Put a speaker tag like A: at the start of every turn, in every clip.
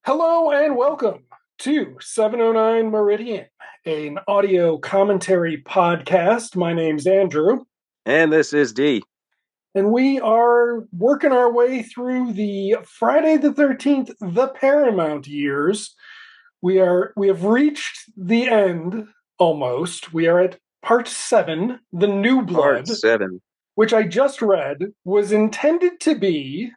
A: Hello and welcome to 709 Meridian, an audio commentary podcast. My name's Andrew.
B: And this is D.
A: And we are working our way through the Friday the 13th, the Paramount years. We have reached the end almost. We are at part 7, The New Blood.
B: Part 7.
A: Which I just read was intended to be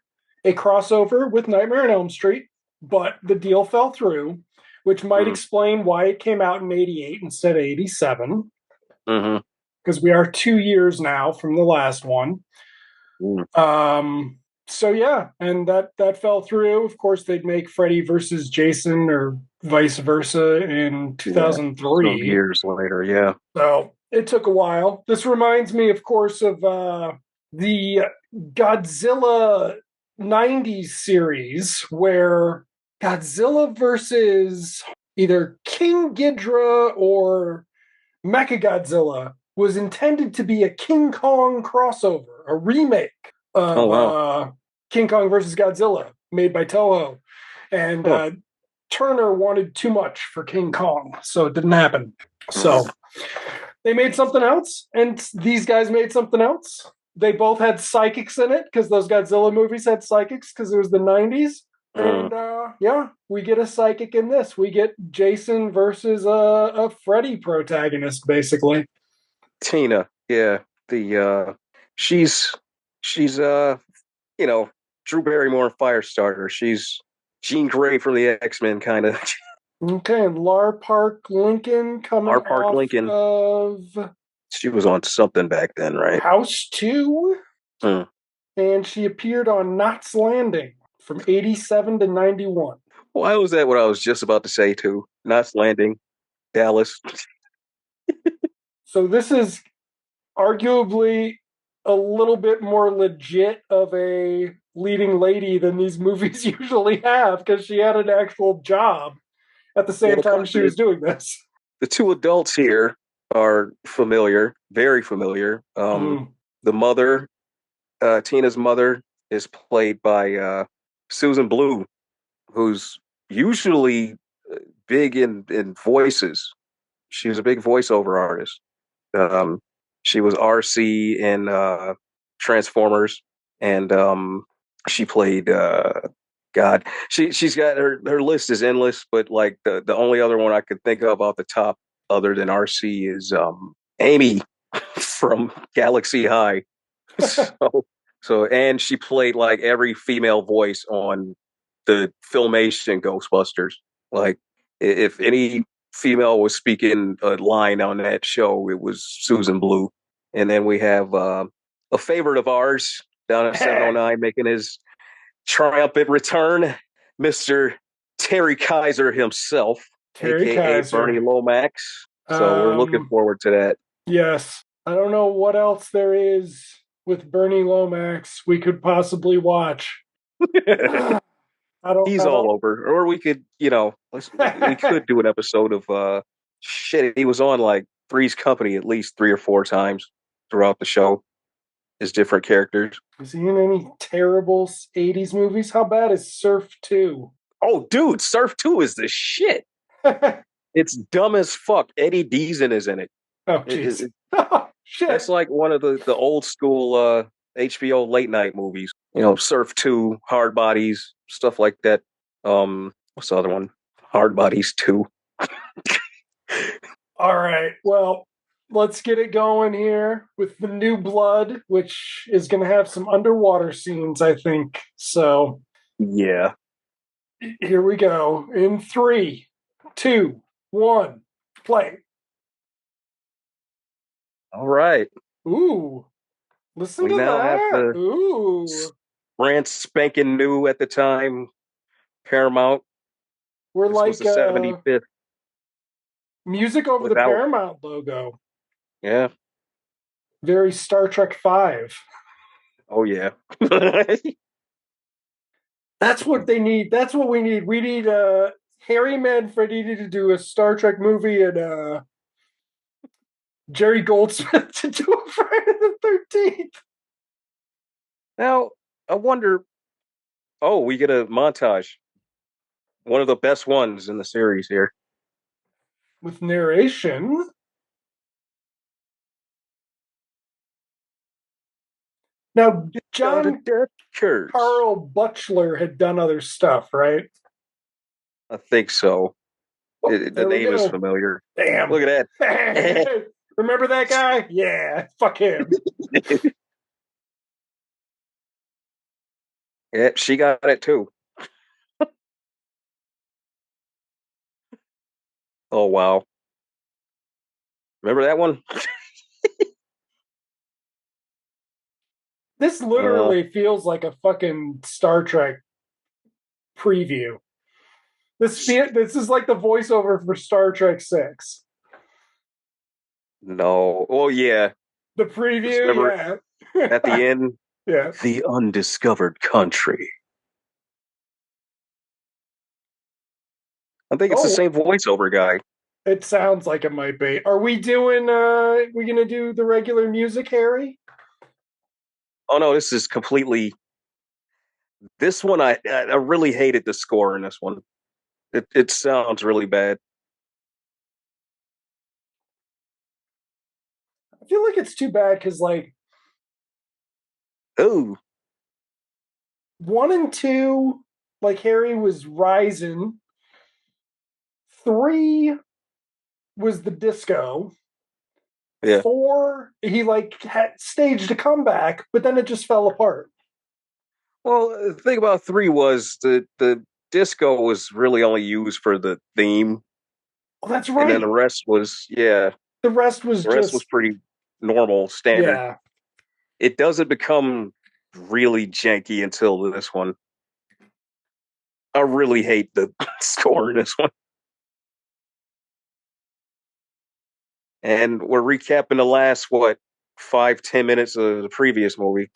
A: a crossover with Nightmare on Elm Street, but the deal fell through, which might explain why it came out in 88 instead of 87. Because we are 2 years now from the last one. So yeah, and that fell through. Of course, they'd make Freddy versus Jason or vice versa in 2003.
B: Some years later, yeah.
A: So it took a while. This reminds me, of course, of the Godzilla 90s series where Godzilla versus either King Ghidorah or Mechagodzilla was intended to be a King Kong crossover, a remake of King Kong versus Godzilla made by Toho. And Turner wanted too much for King Kong, so it didn't happen. So they made something else, and these guys made something else. They both had psychics in it, because those Godzilla movies had psychics, because it was the 90s. And yeah, we get a psychic in this. We get Jason versus a Freddy protagonist, basically.
B: Tina, yeah. She's Drew Barrymore in Firestarter. She's Jean Grey from the X-Men, kind of.
A: Okay, and Lar Park Lincoln coming of...
B: She was on something back then, right?
A: House 2. And she appeared on Knots Landing from 87 to 91.
B: Why was that what I was just about to say, too? Knots Landing, Dallas.
A: So this is arguably a little bit more legit of a leading lady than these movies usually have, because she had an actual job at the same time she was doing this.
B: The two adults here are familiar, very familiar. The mother, Tina's mother, is played by Susan Blue, who's usually big in voices. She was a big voiceover artist. She was RC in Transformers, and she played she's got her list is endless, but like the only other one I could think of off the top other than RC is Amy from Galaxy High. So and she played like every female voice on the Filmation Ghostbusters. Like if any female was speaking a line on that show, it was Susan Blue. And then we have a favorite of ours down at 709 making his triumphant return, Mr. Terry Kiser himself, a.k.a. Bernie Lomax. So we're looking forward to that.
A: Yes. I don't know what else there is with Bernie Lomax we could possibly watch.
B: He's all over. Or we could, we could do an episode of he was on like Three's Company at least 3 or 4 times throughout the show. His different characters.
A: Is he in any terrible 80s movies? How bad is Surf 2?
B: Oh, dude, Surf 2 is the shit. It's dumb as fuck. Eddie Deason is in it.
A: Oh, jeez. Shit.
B: That's like one of the old school HBO late night movies. Surf 2, Hard Bodies, stuff like that. What's the other one? Hard Bodies 2.
A: All right. Well, let's get it going here with The New Blood, which is going to have some underwater scenes, I think. So,
B: yeah.
A: Here we go. In 3, 2, 1, play.
B: All right.
A: Ooh. Listen to that. Ooh.
B: Brand spanking new at the time. Paramount.
A: We're
B: this
A: like
B: was the 75th.
A: Music over the Paramount logo.
B: Yeah.
A: Very Star Trek 5.
B: Oh, yeah.
A: That's what they need. That's what we need. We need Harry Manfredi to do a Star Trek movie and Jerry Goldsmith to do a Friday the 13th.
B: Now, I wonder. Oh, we get a montage. One of the best ones in the series here.
A: With narration. Now,
B: Got a
A: John
B: death curse.
A: Carl Butchler had done other stuff, right?
B: I think so.
A: Oh,
B: The
A: there we
B: name is
A: go.
B: familiar.
A: Damn.
B: Look at that.
A: Remember that guy? Yeah, fuck him.
B: Yeah, she got it too. Oh wow. Remember that one?
A: This
B: Uh,
A: literally feels like a fucking Star Trek preview. This is like the voiceover for Star Trek 6.
B: no. Oh yeah.
A: The
B: Just
A: preview,
B: remember at
A: yeah.
B: the end,
A: Yeah.
B: the undiscovered country. I think it's the
A: Oh,
B: same voiceover guy.
A: it sounds like it might be. Are we doing we gonna do the regular music, Harry?
B: Oh no, this is completely. This one, I really hated the score in this one. It sounds really bad.
A: I feel like it's too bad because like
B: Oh
A: 1 and 2, like Harry was rising. 3 was the disco.
B: yeah.
A: 4, he like had staged a comeback, but then it just fell apart.
B: Well, the thing about three was the disco was really only used for the theme,
A: Oh, that's
B: and then the
A: right.
B: rest was yeah,
A: The rest was
B: the rest was
A: just
B: pretty normal, standard.
A: yeah.
B: It doesn't become really janky until this one. I really hate the score in this one. And we're recapping the last what 5-10 minutes of the previous movie.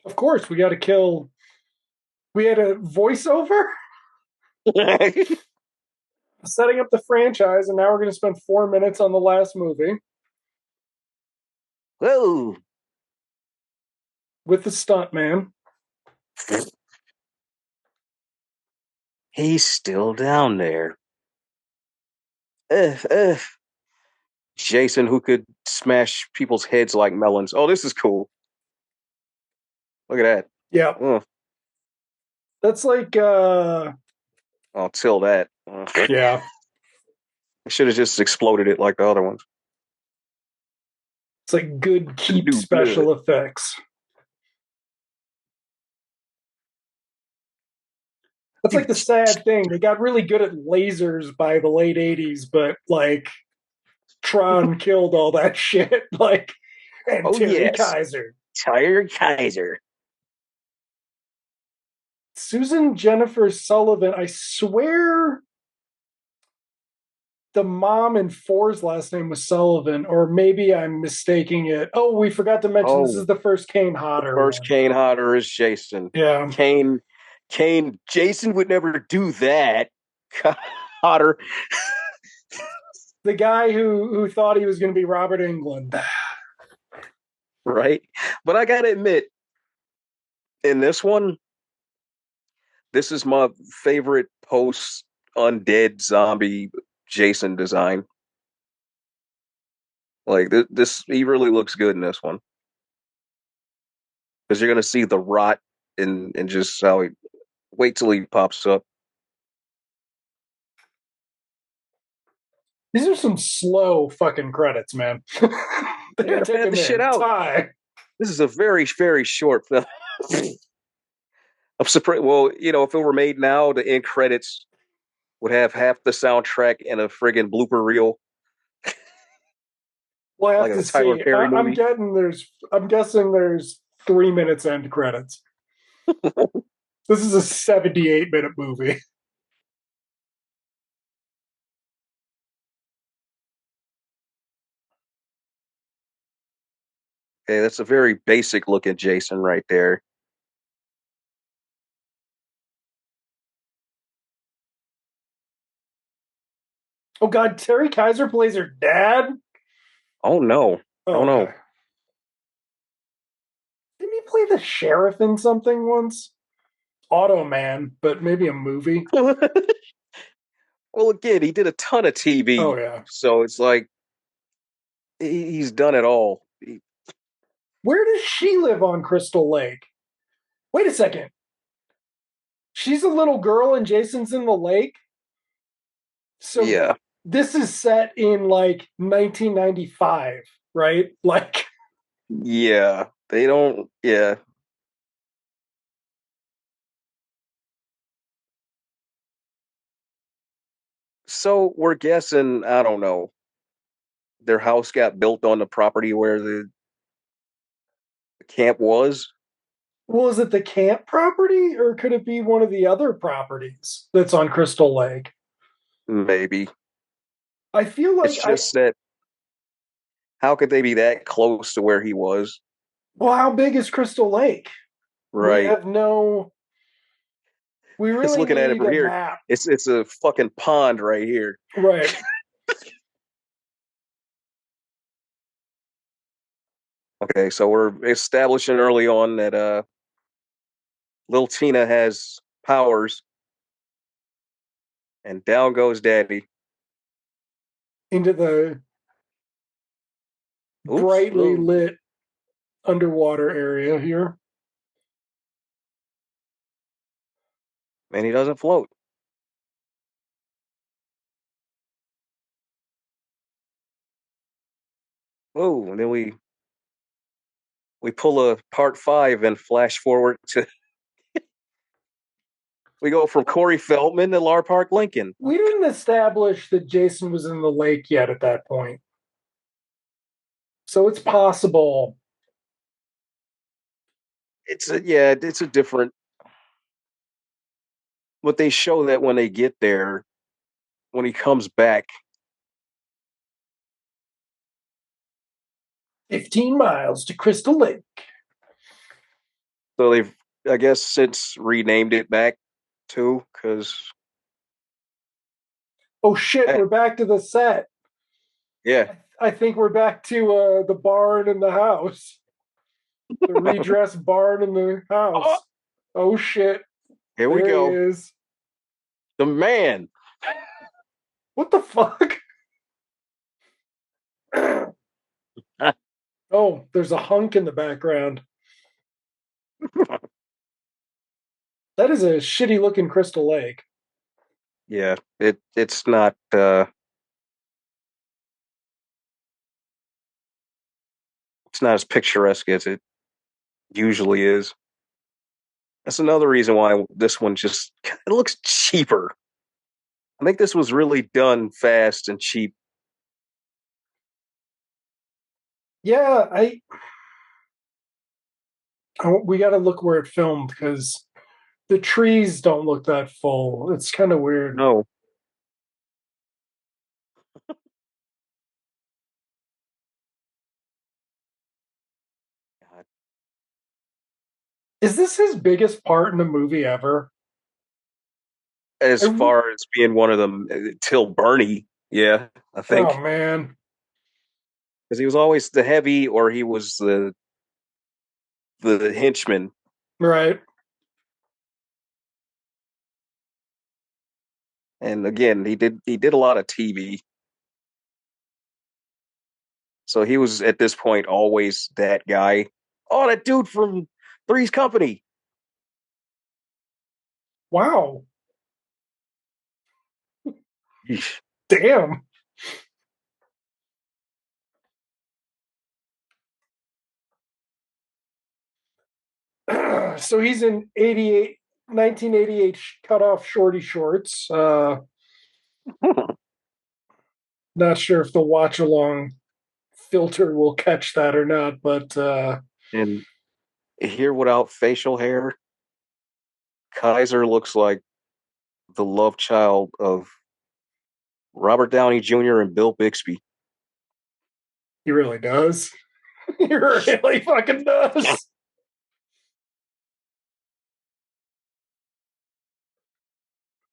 A: Of course, we got to kill. We had a voiceover setting up the franchise, and now we're going to spend 4 minutes on the last movie
B: Whoa!
A: with the stunt man.
B: He's still down there. Ugh, ugh. Jason, who could smash people's heads like melons. Oh, this is cool. Look at that.
A: Yeah,
B: Oh,
A: that's like
B: I'll till that.
A: yeah,
B: I should have just exploded it like the other ones.
A: it's like good
B: The
A: keep
B: new blood.
A: special effects. That's like the sad thing. They got really good at lasers by the late 80s, but like Tron killed all that shit. Like, and
B: Oh
A: Terry
B: yes,
A: Kiser.
B: Terry Kiser.
A: Susan Jennifer Sullivan, I swear the mom in Four's last name was Sullivan, or maybe I'm mistaking it. Oh, we forgot to mention this
B: Oh,
A: is the first Kane
B: the
A: Hodder
B: first
A: one.
B: Kane Hodder is Jason.
A: Yeah.
B: Kane, Kane. Jason would never do that. Hodder,
A: The guy who thought he was going to be Robert England.
B: right? But I gotta admit, in this one, this is my favorite post undead zombie Jason design. Like this, he really looks good in this one because you're gonna see the rot and just how he wait till he pops up.
A: These are some slow fucking credits, man.
B: They
A: They're
B: gotta pad
A: taking
B: the shit
A: their
B: out.
A: time.
B: This is a very very short film. I'm surprised. Well, if it were made now, the end credits would have half the soundtrack and a friggin' blooper reel,
A: We'll have
B: like
A: to
B: a Tyler
A: see.
B: Perry movie.
A: I'm guessing there's 3 minutes end credits. This is a 78-minute movie.
B: Okay, that's a very basic looking Jason right there.
A: Oh god, Terry Kiser plays her dad.
B: Oh no.
A: Oh,
B: Oh no.
A: okay. Didn't he play the sheriff in something once? Automan, but maybe a movie.
B: Well, again, he did a ton of
A: Oh
B: TV,
A: yeah.
B: so it's like he's done it all.
A: Where does she live on Crystal Lake? Wait a second. She's a little girl and Jason's in the lake. So
B: Yeah,
A: this is set in like 1995, right? Like,
B: yeah. They don't. Yeah. So we're guessing. I don't know. Their house got built on the property where the camp was.
A: well, is it the camp property or could it be one of the other properties that's on Crystal Lake?
B: Maybe
A: I feel
B: it's
A: like
B: just that. How could they be that close to where he was?
A: well, how big is Crystal Lake? We
B: Right.
A: have no, we
B: Just
A: really
B: looking at it
A: need
B: from
A: a
B: here,
A: map.
B: it's a fucking pond right here.
A: Right.
B: Okay, so we're establishing early on that little Tina has powers, and down goes Daddy.
A: Into the
B: Oops.
A: brightly
B: Oh,
A: lit underwater area here.
B: and he doesn't float. Oh, and then we pull a part five and flash forward to we go from Corey Feldman to Lar Park Lincoln.
A: We didn't establish that Jason was in the lake yet at that point. So it's possible.
B: It's a different. But they show that when they get there, when he comes back,
A: 15 miles to Crystal Lake.
B: so they've I guess since renamed it back too, because
A: Oh shit, we're back to the set.
B: yeah,
A: I think we're back to the barn in the house. The redress barn in the
B: oh,
A: house. Oh shit,
B: here we
A: there he
B: go,
A: is.
B: the man.
A: What the fuck? Oh, there's a hunk in the background. That is a shitty looking Crystal Lake.
B: Yeah, it's not as picturesque as it usually is. That's another reason why this one just it looks cheaper. I think this was really done fast and cheap.
A: Yeah, we got to look where it filmed because the trees don't look that full. It's kind of weird.
B: No,
A: Is this his biggest part in a movie ever?
B: as
A: I,
B: far as being one of them till Bernie, yeah, I
A: oh
B: think
A: man,
B: because he was always the heavy or he was the henchman.
A: right.
B: And again, he did a lot of TV, so he was at this point always that guy. Oh, that dude from Three's Company.
A: Wow, damn. So he's in 88, 1988 cut off shorty shorts. Not sure if the watch along filter will catch that or not, but
B: And here without facial hair, Kaiser looks like the love child of Robert Downey Jr. and Bill Bixby.
A: he really does. He really fucking does.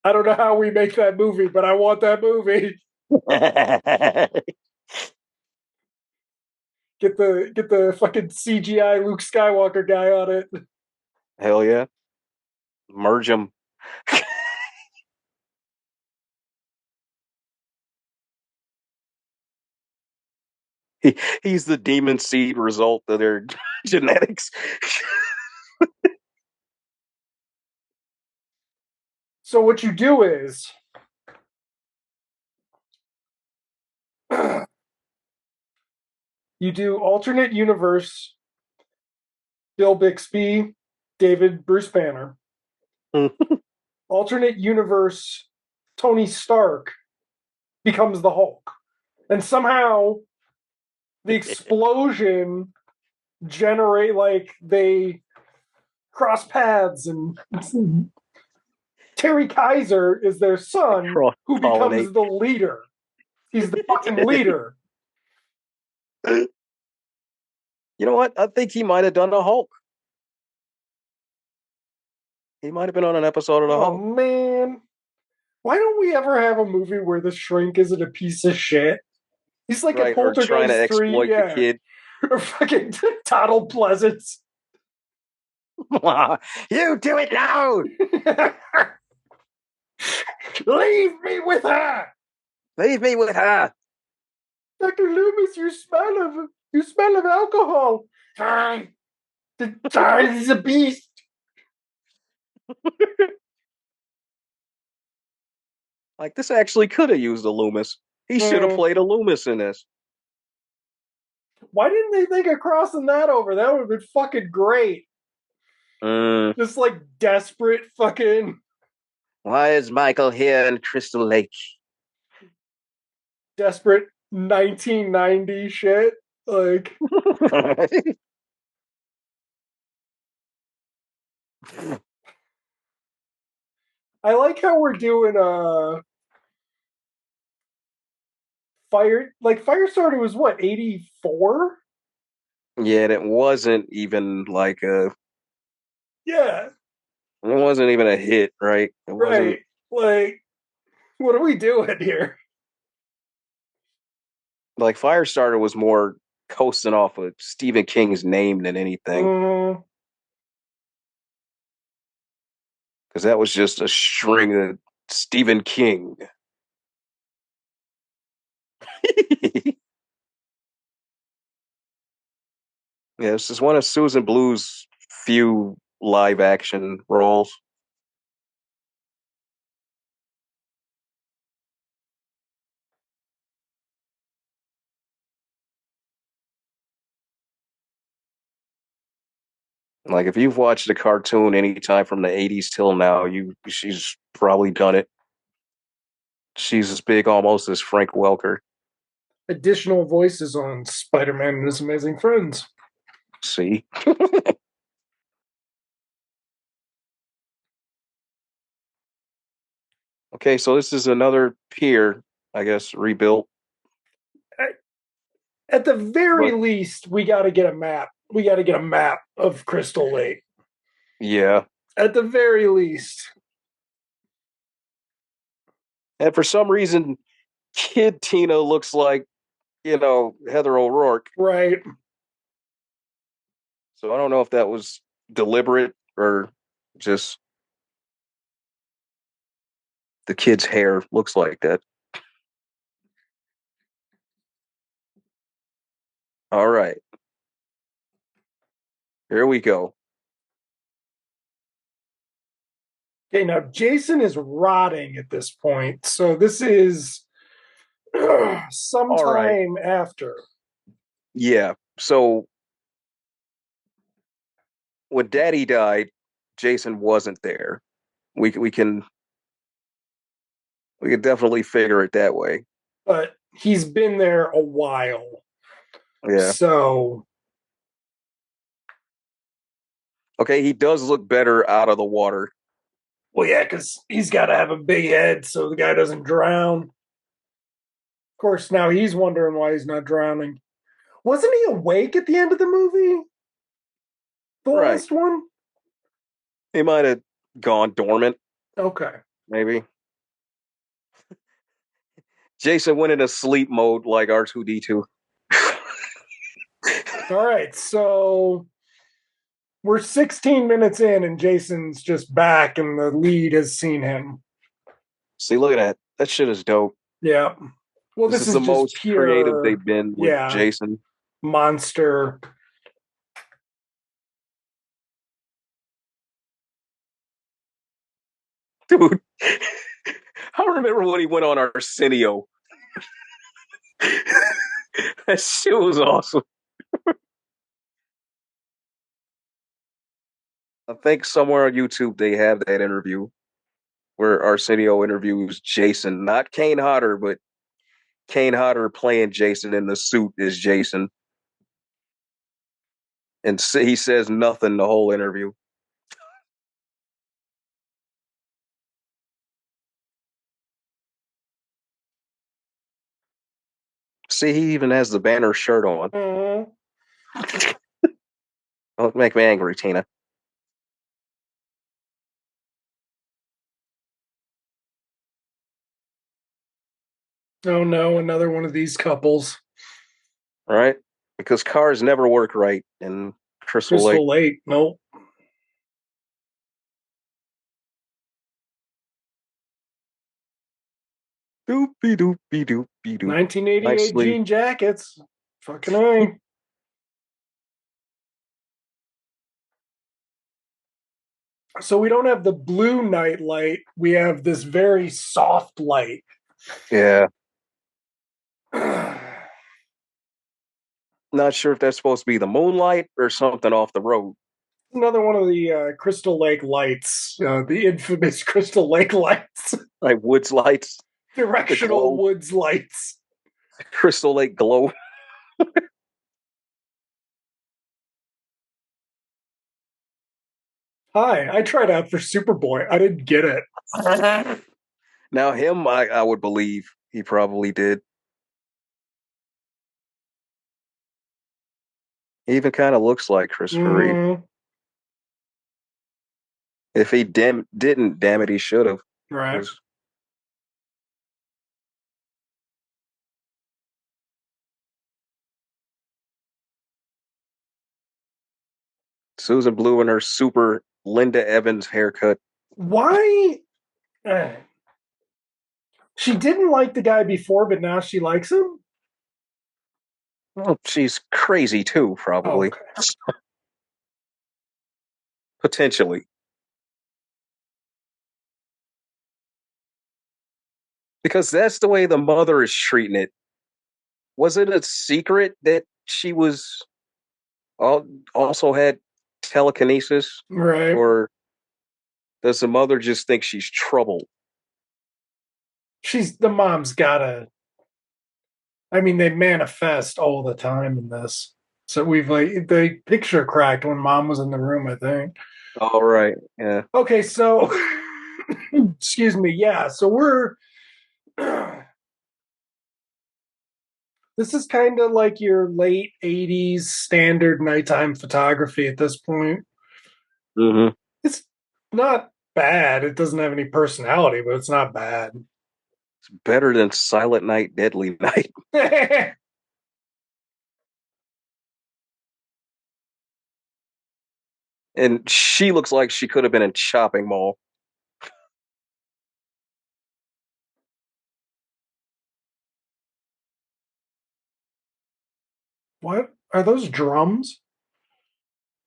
A: I don't know how we make that movie, but I want that movie. Get the fucking CGI Luke Skywalker guy on it.
B: Hell yeah. Merge them. He's the demon seed result of their genetics.
A: So what you do is you do alternate universe Bill Bixby, David Bruce Banner. Alternate universe Tony Stark becomes the Hulk. And somehow the explosion generate like they cross paths and Terry Kiser is their son who becomes the leader. He's the fucking leader.
B: You know what? I think he might have done the Hulk. He might have been on an episode of the Hulk.
A: Oh man. Why don't we ever have a movie where the shrink isn't a piece of shit? He's like a
B: Or trying to
A: Poltergeist 3,
B: exploit the kid.
A: Or fucking Donald Pleasance.
B: You do it now!
A: Leave me with her!
B: Leave me with her!
A: Dr. Loomis, you smell of alcohol. The child is a beast.
B: Like, this actually could have used a Loomis. He should have played a Loomis in this.
A: Why didn't they think of crossing that over? That would have been fucking great. Just like desperate fucking.
B: Why is Michael here in Crystal Lake?
A: Desperate 1990 shit. Like. I like how we're doing Firestarter was what, 84?
B: Yeah, and it wasn't even like a.
A: Yeah.
B: It wasn't even a hit, right? It
A: right. Like, what are we doing here?
B: Like, Firestarter was more coasting off of Stephen King's name than anything. Because that was just a string of Stephen King. Yeah, this is one of Susan Blue's few live action roles. Like, if you've watched a cartoon anytime from the 80s till now, she's probably done it. She's as big almost as Frank Welker.
A: Additional voices on Spider-Man and His Amazing Friends.
B: See? Okay, so this is another pier, I guess, rebuilt.
A: At the very least, we got to get a map. We got to get a map of Crystal Lake.
B: Yeah.
A: At the very least.
B: And for some reason, Kid Tina looks like, Heather O'Rourke.
A: Right.
B: So I don't know if that was deliberate or just the kid's hair looks like that. All right. Here we go.
A: Okay, now Jason is rotting at this point. So this is sometime after.
B: Yeah. So when Daddy died, Jason wasn't there. We can definitely figure it that way.
A: But he's been there a while.
B: Yeah.
A: So
B: okay, he does look better out of the water.
A: Well, yeah, because he's got to have a big head so the guy doesn't drown. Of course, now he's wondering why he's not drowning. Wasn't he awake at the end of the movie? The last one?
B: He might have gone dormant.
A: Okay.
B: Maybe. Jason went into sleep mode like R2-D2.
A: All right, so we're 16 minutes in, and Jason's just back, and the lead has seen him.
B: See, look at that. That shit is dope.
A: Yeah. Well,
B: This
A: this
B: is the
A: is just
B: most creative
A: pure,
B: they've been with
A: yeah,
B: Jason.
A: monster.
B: Dude, I remember when he went on Arsenio. That shit was awesome. I think somewhere on YouTube they have that interview where Arsenio interviews Jason, not Kane Hodder, but Kane Hodder playing Jason in the suit is Jason. And he says nothing the whole interview. See, he even has the Banner shirt on.
A: Mm-hmm.
B: Don't make me angry, Tina.
A: Oh no, another one of these couples.
B: All right? Because cars never work right in Crystal Lake.
A: Crystal Lake. Nope.
B: Doopy doopy doopy doop.
A: 1988
B: Nicely.
A: jean jackets. Fucking A. So we don't have the blue night light. We have this very soft light.
B: Yeah.
A: Another
B: Not sure if that's supposed to be the moonlight or something off the road.
A: one of the Crystal Lake lights, the infamous Crystal Lake lights,
B: Like Woods lights, the
A: directional
B: glow,
A: woods lights.
B: Crystal Lake glow.
A: Hi, I tried out for Superboy. I didn't get it.
B: Now him, I would believe he probably did. He even kind of looks like Christopher Reeve.
A: Mm-hmm.
B: If he didn't, damn it, he should have.
A: Right.
B: Susan Blue and her super Linda Evans haircut.
A: Why? eh, She didn't like the guy before, but now she likes him?
B: Well, she's crazy too,
A: Oh,
B: probably.
A: okay.
B: Potentially. Because that's the way the mother is treating it. Was it a secret that she was also had telekinesis?
A: Right.
B: Or does the mother just think she's trouble?
A: She's the mom's gotta. I mean, they manifest all the time in this. So we've like the picture cracked when mom was in the room, I think.
B: All right. Yeah.
A: Okay, so excuse me. Yeah, so we're this is kind of like your late 80s standard nighttime photography at this point.
B: Mm-hmm.
A: It's not bad. It doesn't have any personality, but it's not bad.
B: It's better than Silent Night, Deadly Night. And she looks like she could have been in Shopping Mall.
A: What are those drums?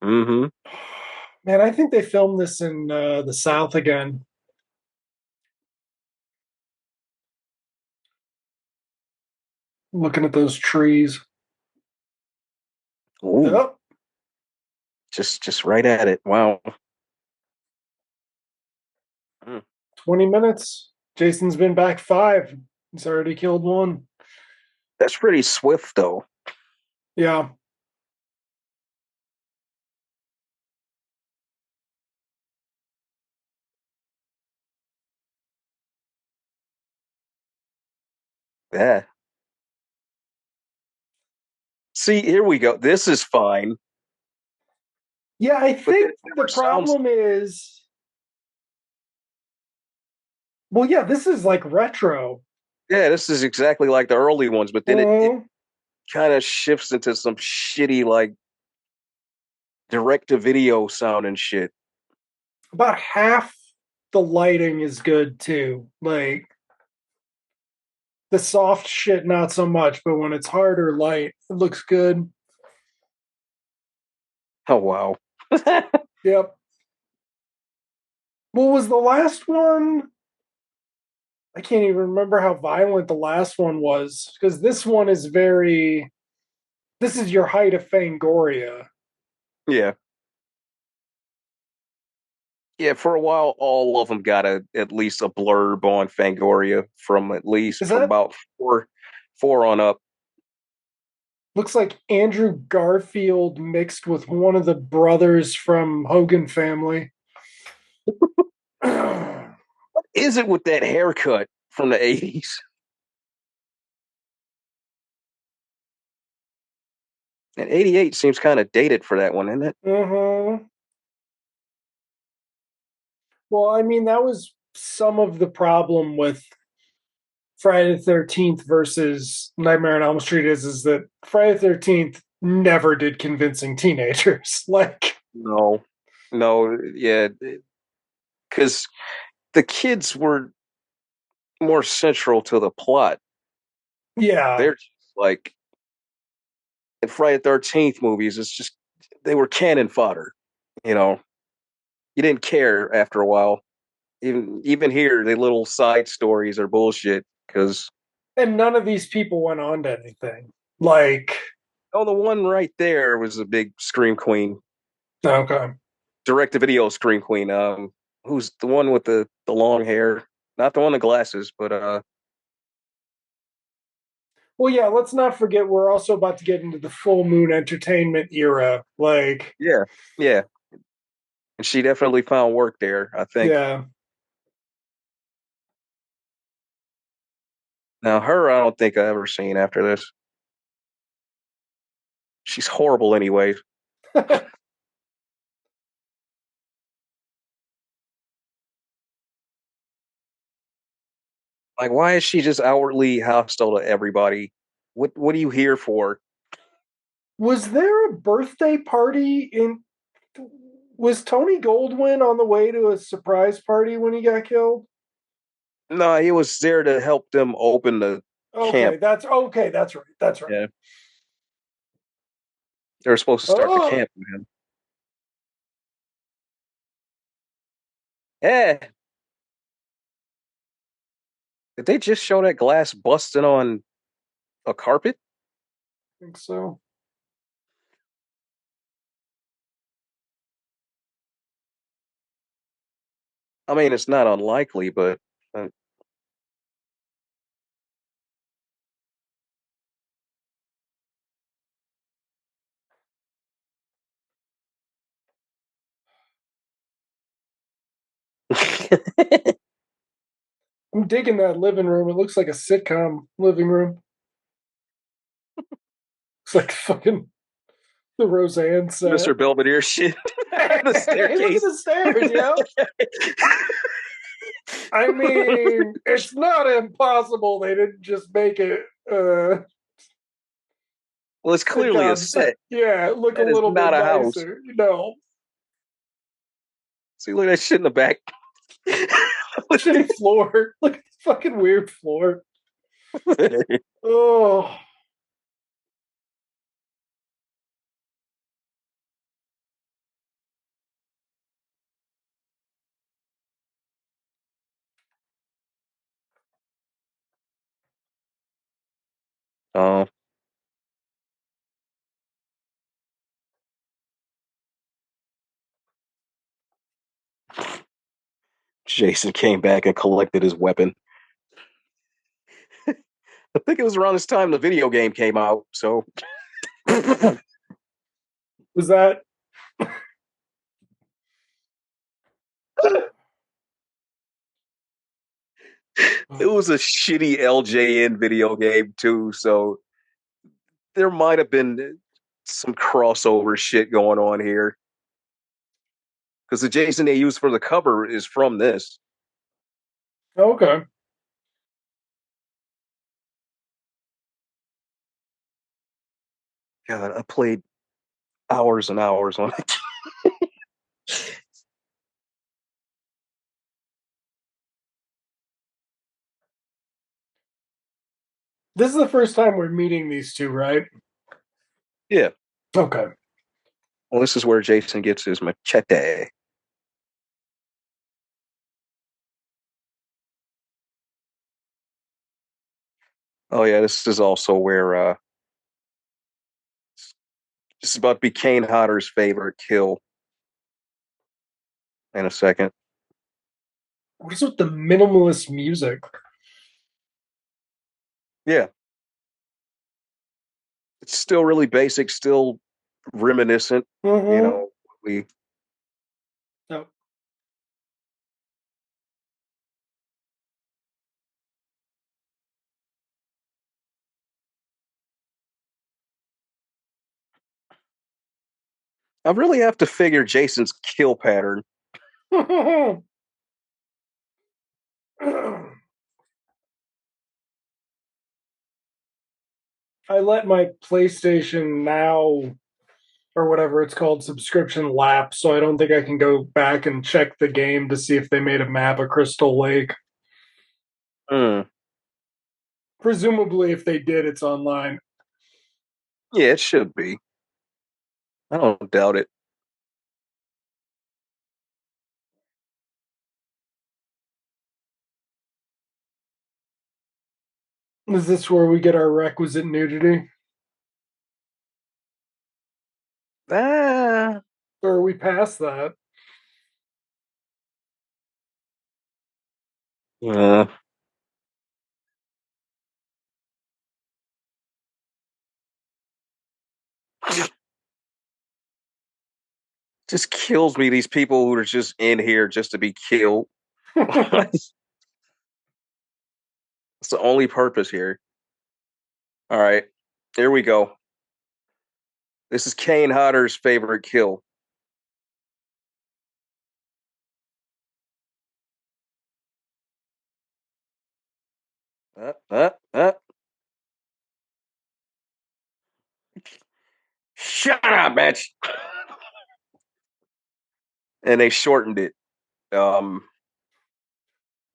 B: Mm-hmm.
A: Man, I think they filmed this in the South again. Looking at those trees.
B: Ooh,
A: Oh,
B: just right at it. Wow. Mm.
A: 20 minutes. Jason's been back 5. He's already killed 1.
B: That's pretty swift, though.
A: Yeah.
B: Yeah. See, here we go. This is fine.
A: Yeah, I
B: But
A: think
B: that
A: the
B: never sounds.
A: problem is, well, yeah, this is like retro.
B: Yeah, this is exactly like the early ones, but then it
A: Mhm.
B: kind of shifts into some shitty like direct to video sound and shit.
A: About half the lighting is good too. Like the soft shit, not so much, but when it's harder light, it looks good.
B: Oh wow.
A: Yep. What was the last one? I can't even remember how violent the last one was because this one is very. This is your height of Fangoria.
B: Yeah. Yeah, for a while, all of them got at least a blurb on Fangoria from at least
A: Is
B: from
A: that
B: about four on up.
A: looks like Andrew Garfield mixed with one of the brothers from Hogan Family?
B: Is it with that haircut from the 80s? And 88 seems kind of dated for that one, isn't it?
A: Mm-hmm. Well, I mean, that was some of the problem with Friday the 13th versus Nightmare on Elm Street is that Friday the 13th never did convincing teenagers. Like,
B: No. No, yeah. Because the kids were more central to the plot.
A: yeah.
B: They're just like in Friday the 13th movies, it's just they were cannon fodder. You know, you didn't care after a while. Even here, the little side stories are bullshit because
A: And none of these people went on to anything. Like,
B: oh, the one right there was a big scream queen,
A: okay.
B: direct to video scream queen. Who's the one with the long hair? Not the one with glasses, but
A: Well, yeah, let's not forget we're also about to get into the full moon entertainment era. Like,
B: yeah, yeah. And she definitely found work there. I think.
A: yeah.
B: Now her, I don't think I ever seen after this. She's horrible anyway. Like, why is she just outwardly hostile to everybody? What are you here for?
A: Was there a birthday party in. Was Tony Goldwyn on the way to a surprise party when he got killed?
B: No, he was there to help them open the
A: Okay,
B: camp.
A: that's okay. That's right. That's right.
B: Yeah, they were supposed to start the
A: Oh,
B: camp with him. Yeah, did they just show that glass busting on a carpet?
A: I think so.
B: I mean, it's not unlikely, but uh,
A: I'm digging that living room. It looks like a sitcom living room. It's like fucking the Roseanne set.
B: Mr. Belvedere shit. The
A: Hey, look at
B: staircase.
A: the stairs, yo. I mean, it's not impossible they didn't just make it
B: Well, it's clearly a
A: sitcom
B: set.
A: set. Yeah, look a
B: That is
A: little bit
B: not a house.
A: nicer. No.
B: See, look at that shit in the back.
A: Shitty floor. Look at this fucking weird floor. Oh.
B: Oh, Jason came back and collected his weapon. I think it was around this time the video game came out. So
A: Was that
B: it was a shitty LJN video game too. So there might have been some crossover shit going on here because the Jason they used for the cover is from this.
A: okay?
B: God, I played hours and hours on it.
A: This is the first time we're meeting these two, right?
B: Yeah.
A: Okay.
B: Well, this is where Jason gets his machete. Oh yeah, this is also where this is about to be Kane Hodder's favorite kill in a second.
A: What is with the minimalist music?
B: Yeah, it's still really basic, still reminiscent. You
A: Mm-hmm.
B: know, we
A: No.
B: I really have to figure Jason's kill pattern.
A: I let my PlayStation Now or whatever it's called subscription lapse, so I don't think I can go back and check the game to see if they made a map of Crystal Lake.
B: Mm.
A: Presumably, if they did, it's online.
B: Yeah, it should be. I don't doubt it.
A: Is this where we get our requisite nudity?
B: Ah,
A: Or are we past that?
B: uh, just kills me. These people who are just in here just to be killed. It's the only purpose here. All right, here we go. This is Kane Hodder's favorite kill. Uh, uh, uh. Shut up, bitch. And they shortened it. Um,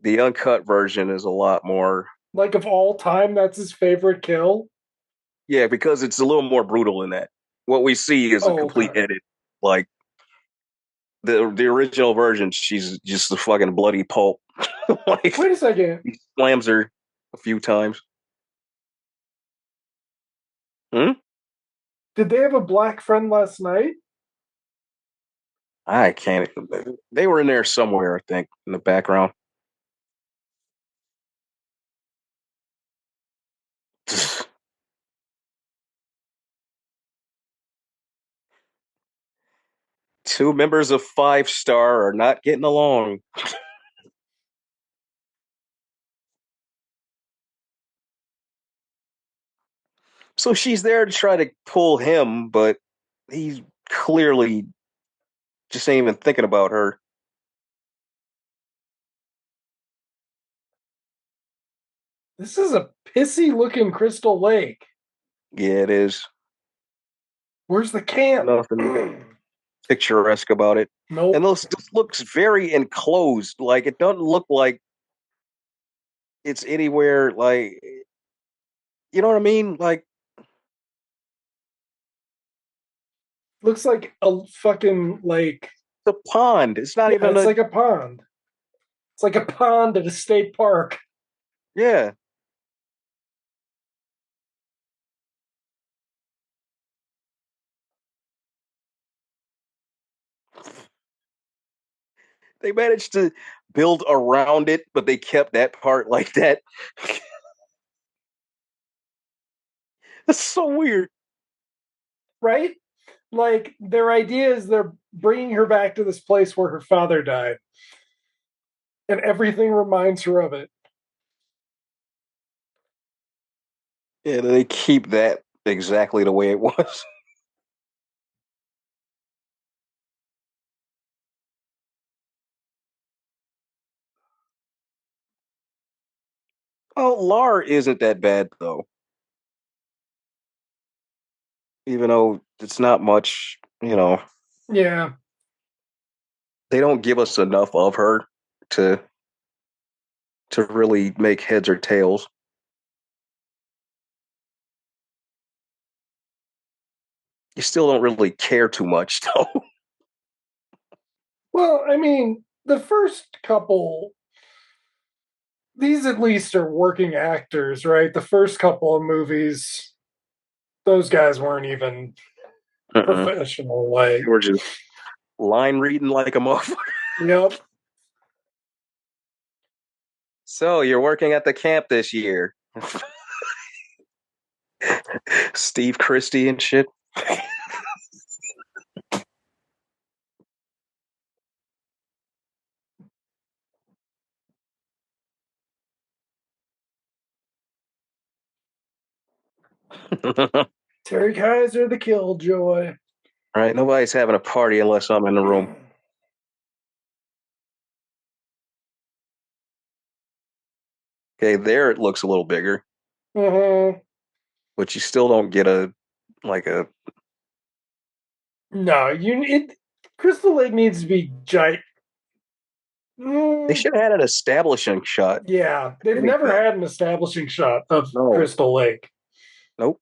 B: the uncut version is a lot more.
A: Like of all time, that's his favorite kill.
B: Yeah, because it's a little more brutal in that. What we see is a
A: Oh,
B: complete
A: okay.
B: edit. Like the original version, she's just a fucking bloody pulp. Like
A: Wait a second.
B: he slams her a few times. Hmm?
A: Did they have a black friend last night?
B: I can't. They were in there somewhere, I think, in the background. Two members of Five Star are not getting along. So she's there to try to pull him, but he's clearly just ain't even thinking about her.
A: This is a pissy looking Crystal Lake.
B: Yeah, it is.
A: Where's the camp?
B: Nothing picturesque about it. And
A: Nope.
B: this looks very enclosed. Like it doesn't look like it's anywhere like you know what I mean? Like
A: Looks like a fucking like
B: the pond. It's not
A: yeah,
B: even
A: it's
B: a
A: like a pond. It's like a pond at a state park.
B: yeah. They managed to build around it, but they kept that part like that. That's so weird.
A: Right? Like their idea is they're bringing her back to this place where her father died, and everything reminds her of it.
B: Yeah, they keep that exactly the way it was. Oh, Lar isn't that bad though. even though it's not much.
A: Yeah.
B: They don't give us enough of her to really make heads or tails. You still don't really care too much, though.
A: Well, I mean, the first couple, these at least are working actors, right? The first couple of movies, those guys weren't even
B: Uh-uh.
A: professional. Like,
B: They were just line reading like a motherfucker.
A: yep.
B: So you're working at the camp this year, Steve Christie and shit.
A: Terry Kiser, the Killjoy.
B: Right? Nobody's having a party unless I'm in the room. Okay, there it looks a little bigger,
A: Mm-hmm.
B: but you still don't get a like a.
A: No, Crystal Lake needs to be giant.
B: They should have had an establishing shot.
A: Yeah, they've never
B: Anything?
A: had an establishing shot of
B: No.
A: Crystal Lake.
B: Nope.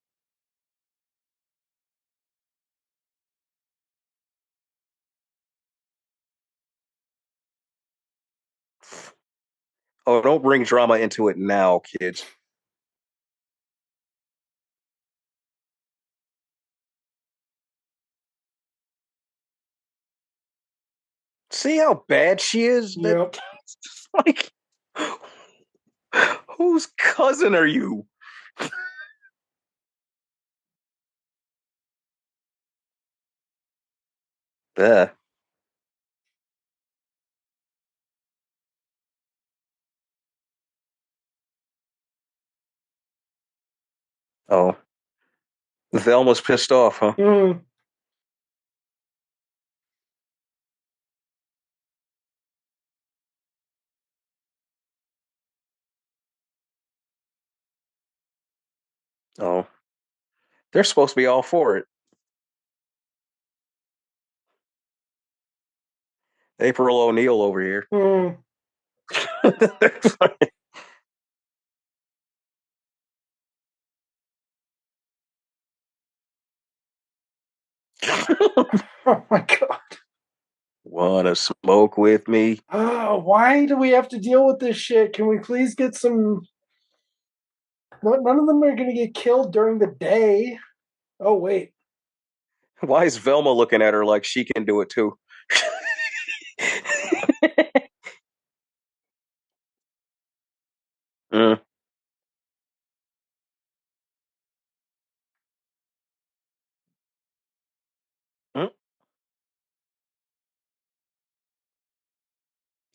B: Oh, don't bring drama into it now, kids. See how bad she is? That
A: Yep.
B: like, whose cousin are you? Uh, oh, Velma's pissed off, huh?
A: Mm.
B: Oh, they're supposed to be all for it. April O'Neil over here.
A: Mm. Oh my god.
B: Wanna smoke with me?
A: Oh, why do we have to deal with this shit? Can we please get some? None of them are going to get killed during the day. Oh wait.
B: Why is Velma looking at her like she can do it too? Mm. Mm.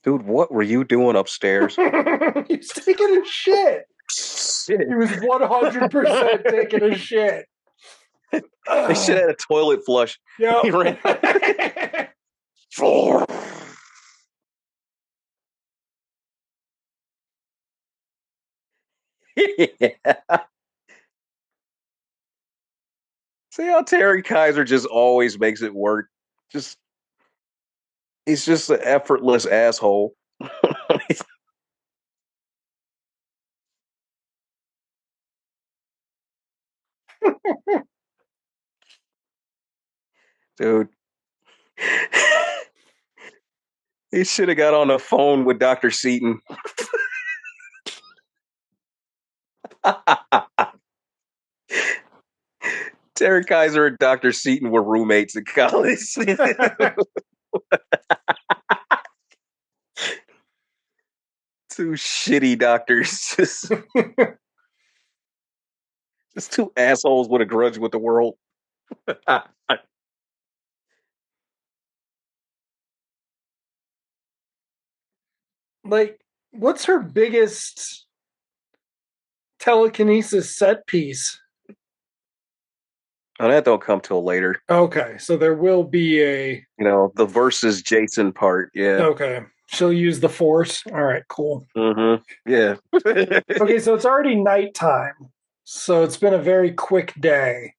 B: Dude, what were you doing upstairs?
A: He's taking a shit.
B: Shit.
A: He was 100% taking a shit.
B: They should have had a toilet flush.
A: Yep.
B: He ran. Yeah. See how Terry Kiser just always makes it work. Just he's just an effortless asshole. Dude. He should have got on the phone with Dr. Seaton. Terry Kiser and Dr. Seaton were roommates in college. Two shitty doctors. Just two assholes with a grudge with the world.
A: Like, what's her biggest telekinesis set piece?
B: Oh, that don't come till later.
A: Okay, so there will be a.
B: The versus Jason part. Yeah.
A: Okay, she'll use the force. All right, cool.
B: Mm-hmm. Yeah.
A: Okay, so it's already nighttime. So it's been a very quick day.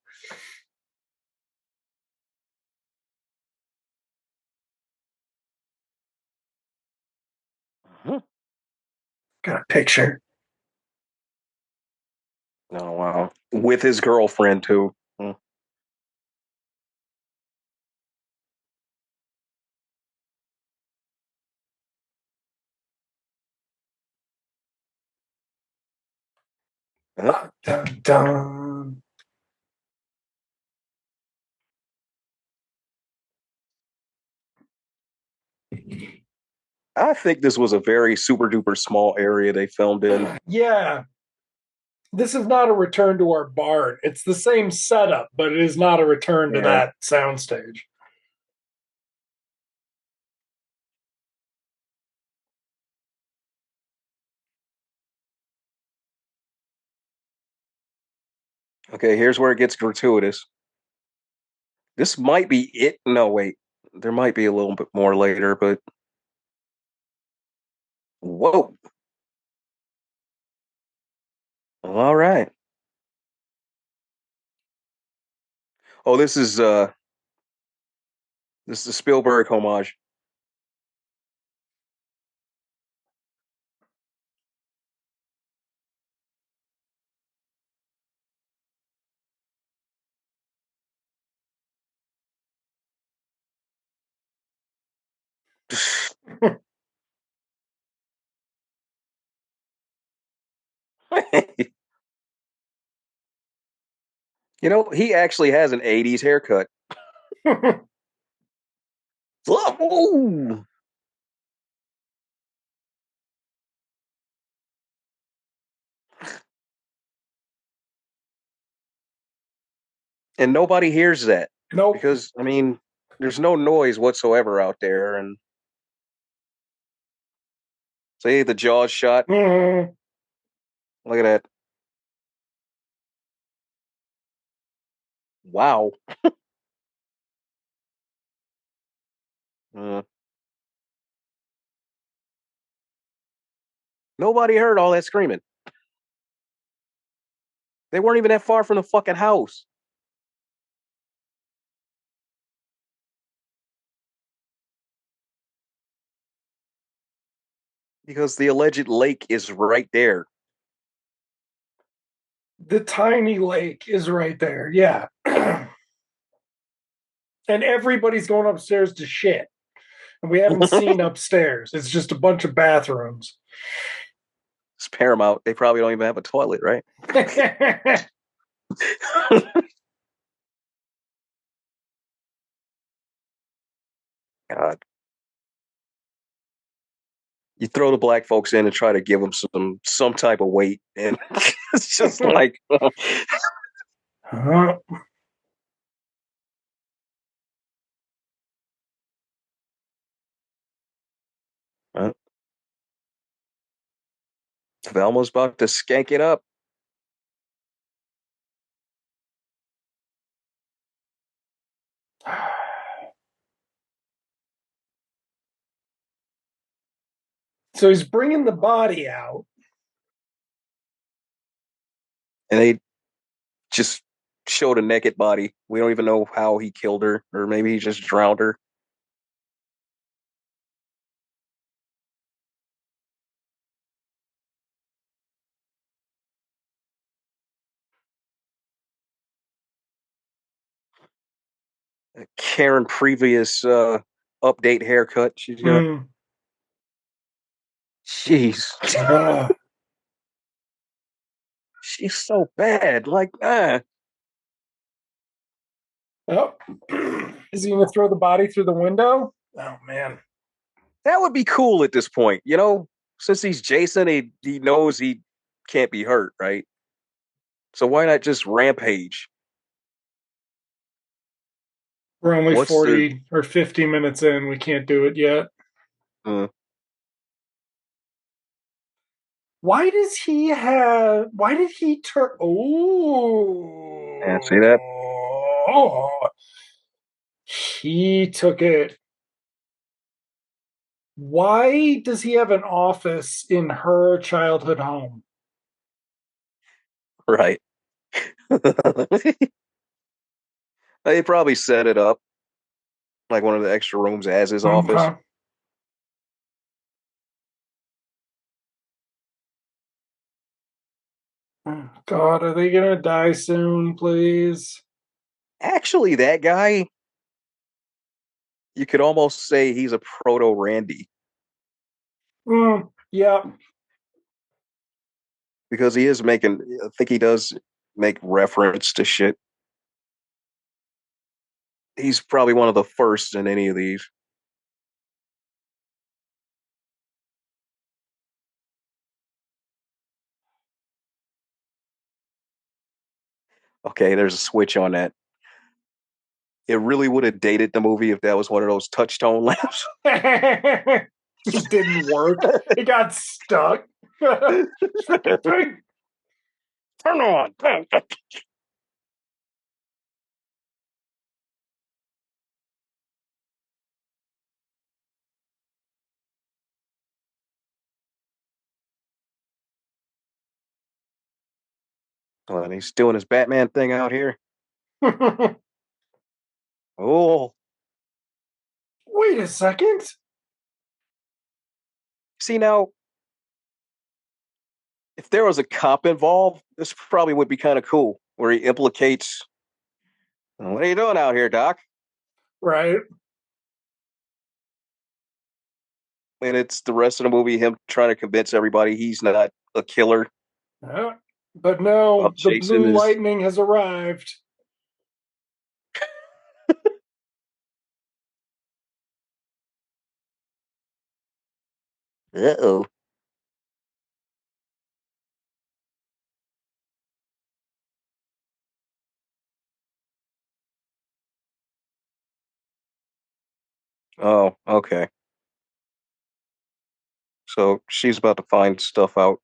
A: Got a picture.
B: Oh wow, with his girlfriend too. Hmm. Huh?
A: Dun, dun.
B: I think this was a very super duper small area they filmed in.
A: Yeah, this is not a return to our barn. It's the same setup, but it is not a return to
B: Yeah.
A: that soundstage.
B: Okay, here's where it gets gratuitous. This might be it. No, wait. There might be a little bit more later, but whoa. All right. Oh, this is a Spielberg homage. You know, he actually has an 80s haircut. Ooh. And nobody hears that
A: Nope.
B: because, I mean, there's no noise whatsoever out there. And see the jaws shot.
A: Mm.
B: Look at that. Wow. Uh, Nobody heard all that screaming. They weren't even that far from the fucking house because the alleged lake is right there.
A: The tiny lake is right there. Yeah. And everybody's going upstairs to shit. And we haven't seen upstairs. It's just a bunch of bathrooms.
B: It's Paramount. They probably don't even have a toilet, right? God. You throw the black folks in and try to give them some type of weight, and it's just like
A: uh,
B: uh, Velma's about to skank it up.
A: so he's bringing the body out.
B: And they just showed a naked body. We don't even know how he killed her, or maybe he just drowned her. Karen previous update haircut she's got.
A: Mm.
B: Jeez.
A: Uh,
B: She's so bad. Like,
A: oh. Is he going to throw the body through the window? Oh, man.
B: that would be cool at this point, you know? Since he's Jason, he knows he can't be hurt, right? So why not just rampage?
A: We're only
B: What's the
A: 40 or 50 minutes in. We can't do it yet.
B: uh,
A: Why does he have. Why did he turn. Oh.
B: yeah, see that?
A: He took it. Why does he have an office in her childhood home?
B: Right. They probably set it up like one of the extra rooms as his office.
A: Okay. God, are they gonna die soon, please?
B: Actually, that guy, you could almost say he's a proto Randy
A: Yeah.
B: because he is making. I think he does make reference to shit. He's probably one of the first in any of these. Okay, there's a switch on that. It really would have dated the movie if that was one of those touch-tone lamps.
A: It didn't work. It got stuck. Fucking thing.
B: Turn on. Well, he's doing his Batman thing out here. Oh,
A: Wait a second.
B: see now, if there was a cop involved, this probably would be kind of cool, where he implicates, "What are you doing out here, Doc?"
A: Right.
B: And it's the rest of the movie him trying to convince everybody he's not a killer
A: But
B: while
A: no, the
B: chasing
A: blue
B: his.
A: lightning has arrived.
B: Uh-oh. Oh, okay. So she's about to find stuff out.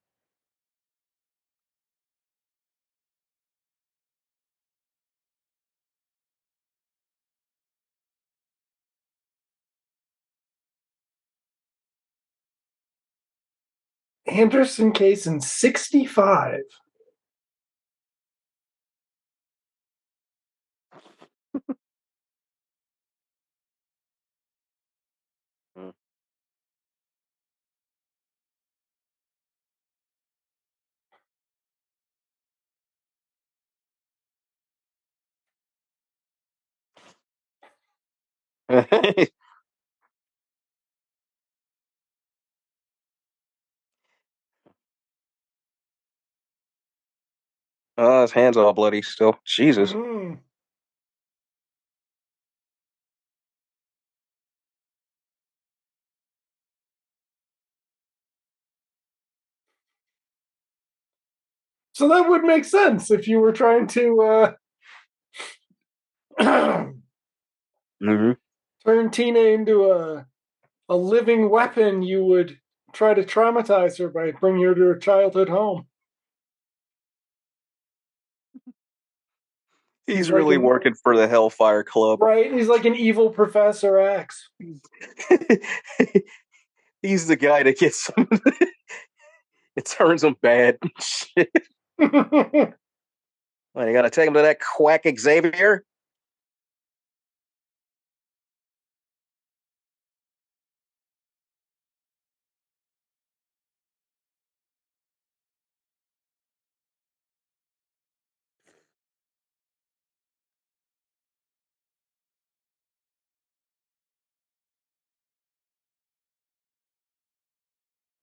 A: Anderson case in 65.
B: Oh, his hand's all bloody still. Jesus.
A: Mm. So that would make sense if you were trying to
B: Mm-hmm.
A: turn Tina into a living weapon. You would try to traumatize her by bringing her to her childhood home. He's
B: He's
A: like
B: really
A: an
B: working for the Hellfire Club.
A: right. He's like an evil Professor X.
B: He's the guy that gets him. It turns him bad. Shit. Well, you gotta take him to that quack Xavier.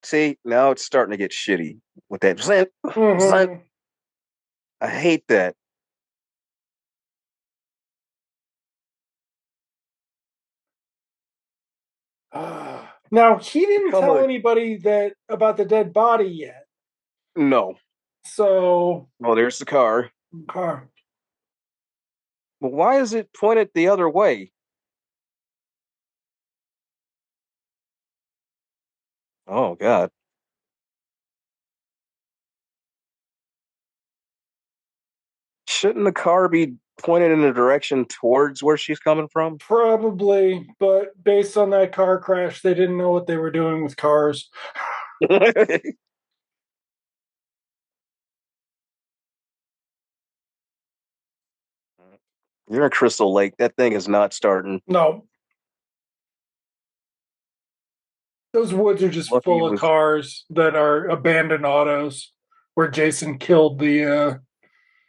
B: See, now it's starting to get shitty with that zint, zint.
A: Mhm.
B: I hate that.
A: Now he didn't
B: Become
A: tell
B: a
A: anybody that about the dead body yet.
B: no.
A: So,
B: Oh, there's the car.
A: okay.
B: But why is it pointed the other way? Oh God. Shouldn't the car be pointed in the direction towards where she's coming from?
A: Probably, but based on that car crash, they didn't know what they were doing with cars.
B: You're in Crystal Lake. That thing is not starting.
A: No, those woods are just
B: Lucky
A: full
B: it
A: of
B: was.
A: cars that are abandoned autos. where Jason killed the.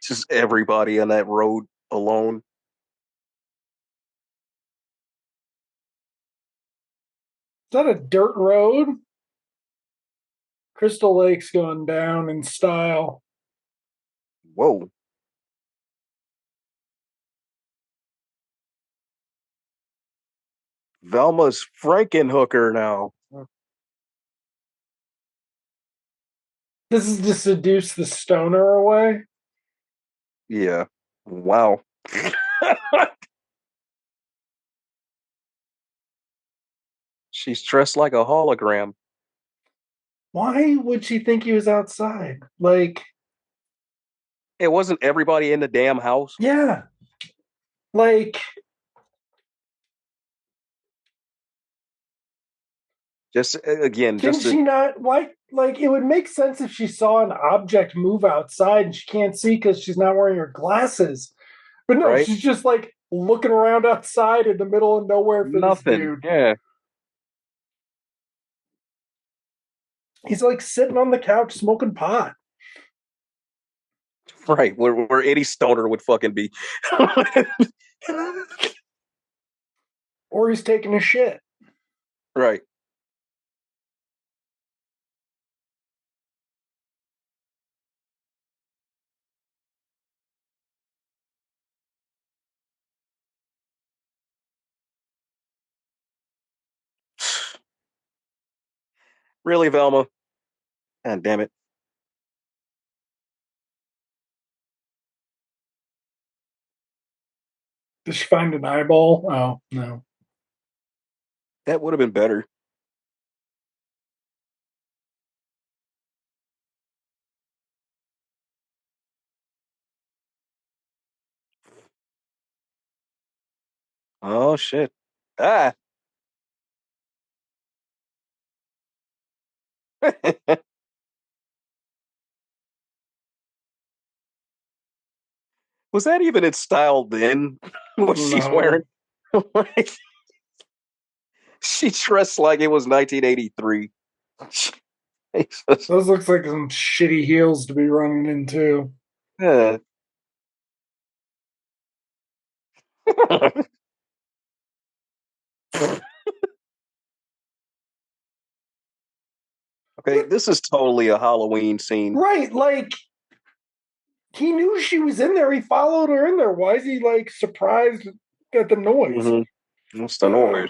B: Just everybody on that road alone.
A: Is that a dirt road? Crystal Lake's going down in style.
B: Whoa. Velma's Frankenhooker now.
A: This is to seduce the stoner away.
B: Yeah. Wow. She's dressed like a hologram.
A: Why would she think he was outside? Like,
B: It wasn't everybody in the damn house.
A: yeah. Like,
B: Just again,
A: can
B: just to,
A: she not? Why? Like, it would make sense if she saw an object move outside and she can't see because she's not wearing her glasses. But no,
B: right?
A: she's just like looking around outside in the middle of nowhere for this
B: Nothing.
A: dude.
B: Yeah.
A: He's like sitting on the couch smoking pot.
B: Right. Where any stoner would fucking be.
A: Or he's taking a shit.
B: Right. Really, Velma? God damn it.
A: Did she find an eyeball? Oh, no.
B: That would have been better. Oh shit. Ah. Was that even in style then? What she's wearing?
A: No.
B: She dressed like it was 1983. Jesus.
A: Those looks like some shitty heels to be running into.
B: Yeah. Okay,
A: What?
B: this is totally a Halloween scene.
A: Right, like he knew she was in there. He followed her in there. Why is he like surprised at the noise?
B: Mm-hmm. What's the noise?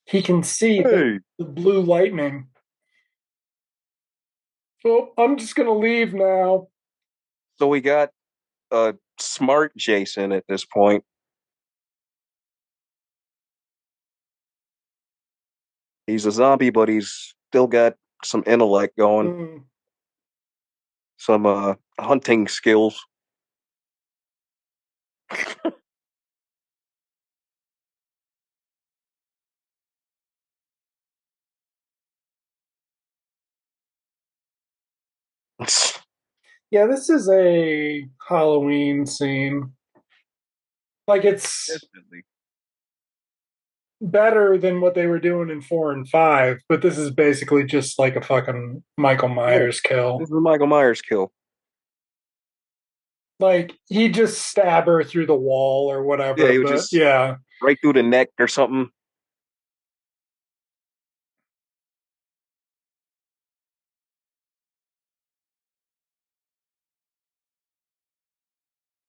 A: He can see
B: Hey.
A: the blue lightning. Oh, I'm just gonna leave now.
B: So we got a smart Jason at this point. He's a zombie, but he's still got some intellect going,
A: Mm.
B: some hunting skills.
A: Yeah, this is a Halloween scene. Like it's
B: Definitely.
A: better than what they were doing in 4 and 5, but this is basically just like a fucking Michael
B: Yeah,
A: Myers kill.
B: this is a Michael Myers kill.
A: Like he just stab her through the wall or
B: Yeah,
A: whatever,
B: he was
A: but
B: just
A: yeah.
B: right through the neck or something.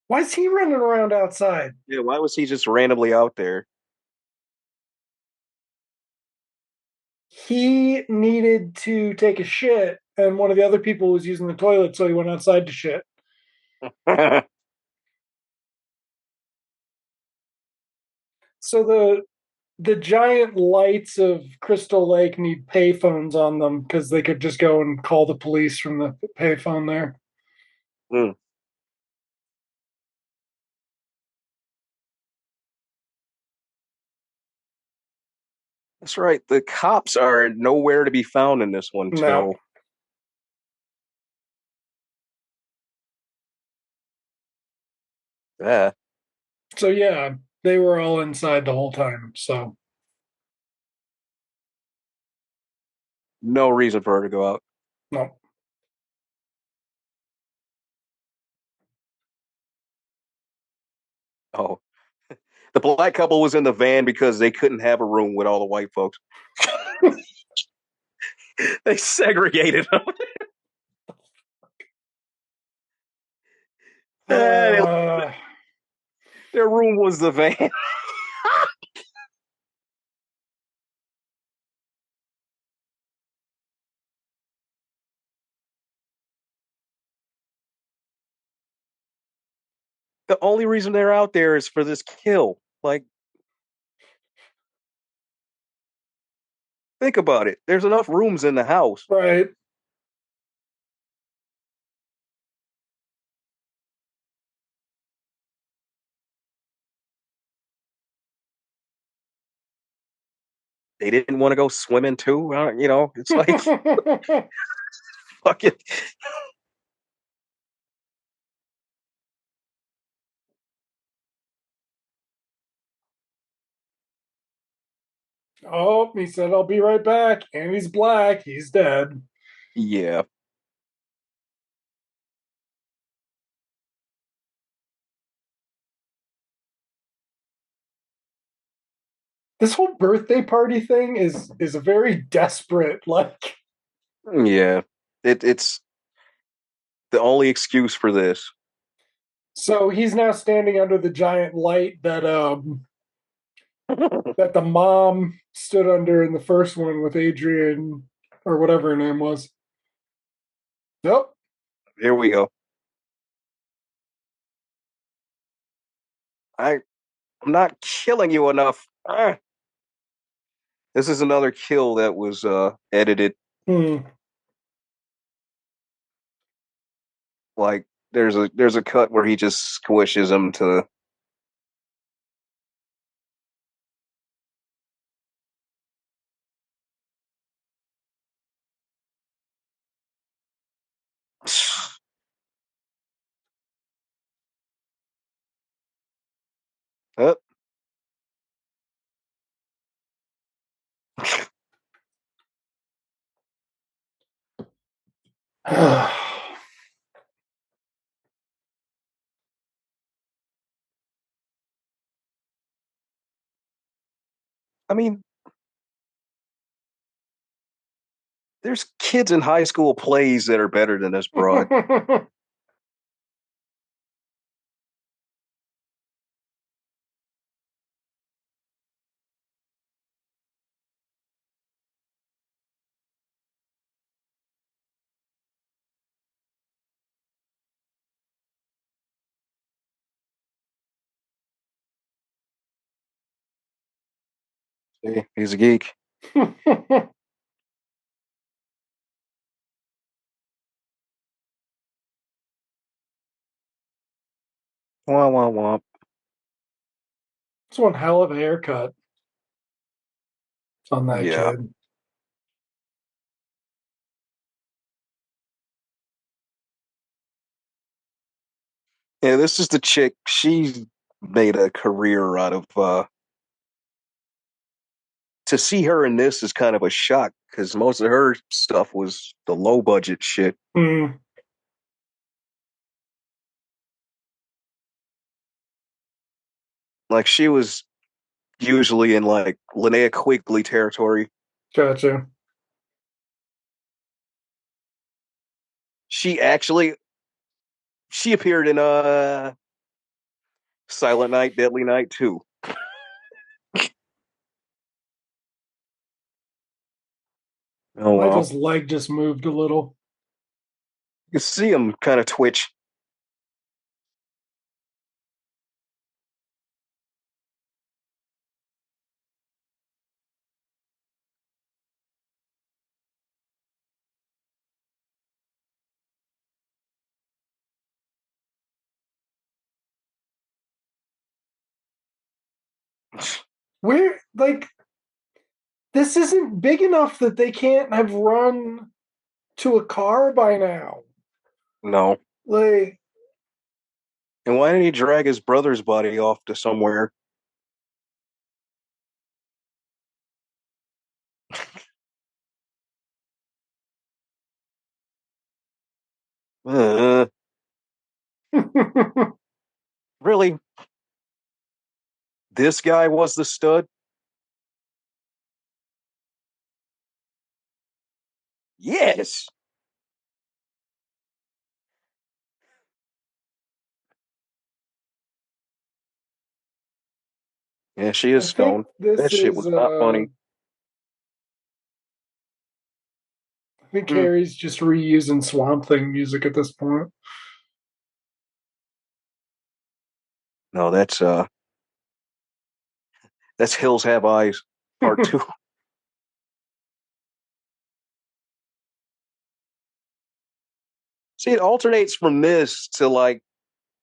A: Why is he running around outside?
B: Yeah, why was he just randomly out there?
A: He needed to take a shit, and one of the other people was using the toilet, so he went outside to shit. So the giant lights of Crystal Lake need payphones on them because they could just go and call the police from the payphone there.
B: Mm, that's right. The cops are nowhere to be found in this one
A: No.
B: till Yeah,
A: So yeah, they were all inside the whole time. So
B: no reason for her to go out.
A: no.
B: Oh, the black couple was in the van because they couldn't have a room with all the white folks. They segregated them.
A: Uh,
B: Their room was the van. The only reason they're out there is for this kill. Like, think about it. There's enough rooms in the house.
A: right.
B: They didn't want to go swimming too. It's like fuck it.
A: Oh, he said, I'll be right back. And he's black. He's dead.
B: Yeah.
A: This whole birthday party thing is a very desperate, like,
B: Yeah. It's the only excuse for this.
A: so he's now standing under the giant light that the mom stood under in the first one with Adrian or whatever her name was. Yep.
B: Here we go. I'm not killing you enough. This is another kill that was edited.
A: Hmm.
B: Like there's a cut where he just squishes him to. Uh, I mean, there's kids in high school plays that are better than this broad. See, he's a geek. Wah wah wah.
A: It's one hell of a haircut on that
B: Yeah.
A: kid.
B: Yeah, this is the chick. She made a career out of to see her in this is kind of a shock because most of her stuff was the low budget shit.
A: Hmm.
B: Like she was usually in like Linnea Quigley territory.
A: Gotcha.
B: She actually she appeared in Silent Night, Deadly Night too. Oh well.
A: Michael's leg just moved a little.
B: You can see him kind of twitch.
A: Where, like, this isn't big enough that they can't have run to a car by now.
B: No.
A: Like,
B: And why did he drag his brother's body off to somewhere? Uh, really? This guy was the stud? Yes. Yeah, she
A: I
B: is
A: think
B: stoned.
A: this
B: That shit
A: is
B: was not funny.
A: I think
B: Mm.
A: Carrie's just reusing Swamp Thing music at this point.
B: No, that's Hills Have Eyes, part two. See, it alternates from this to like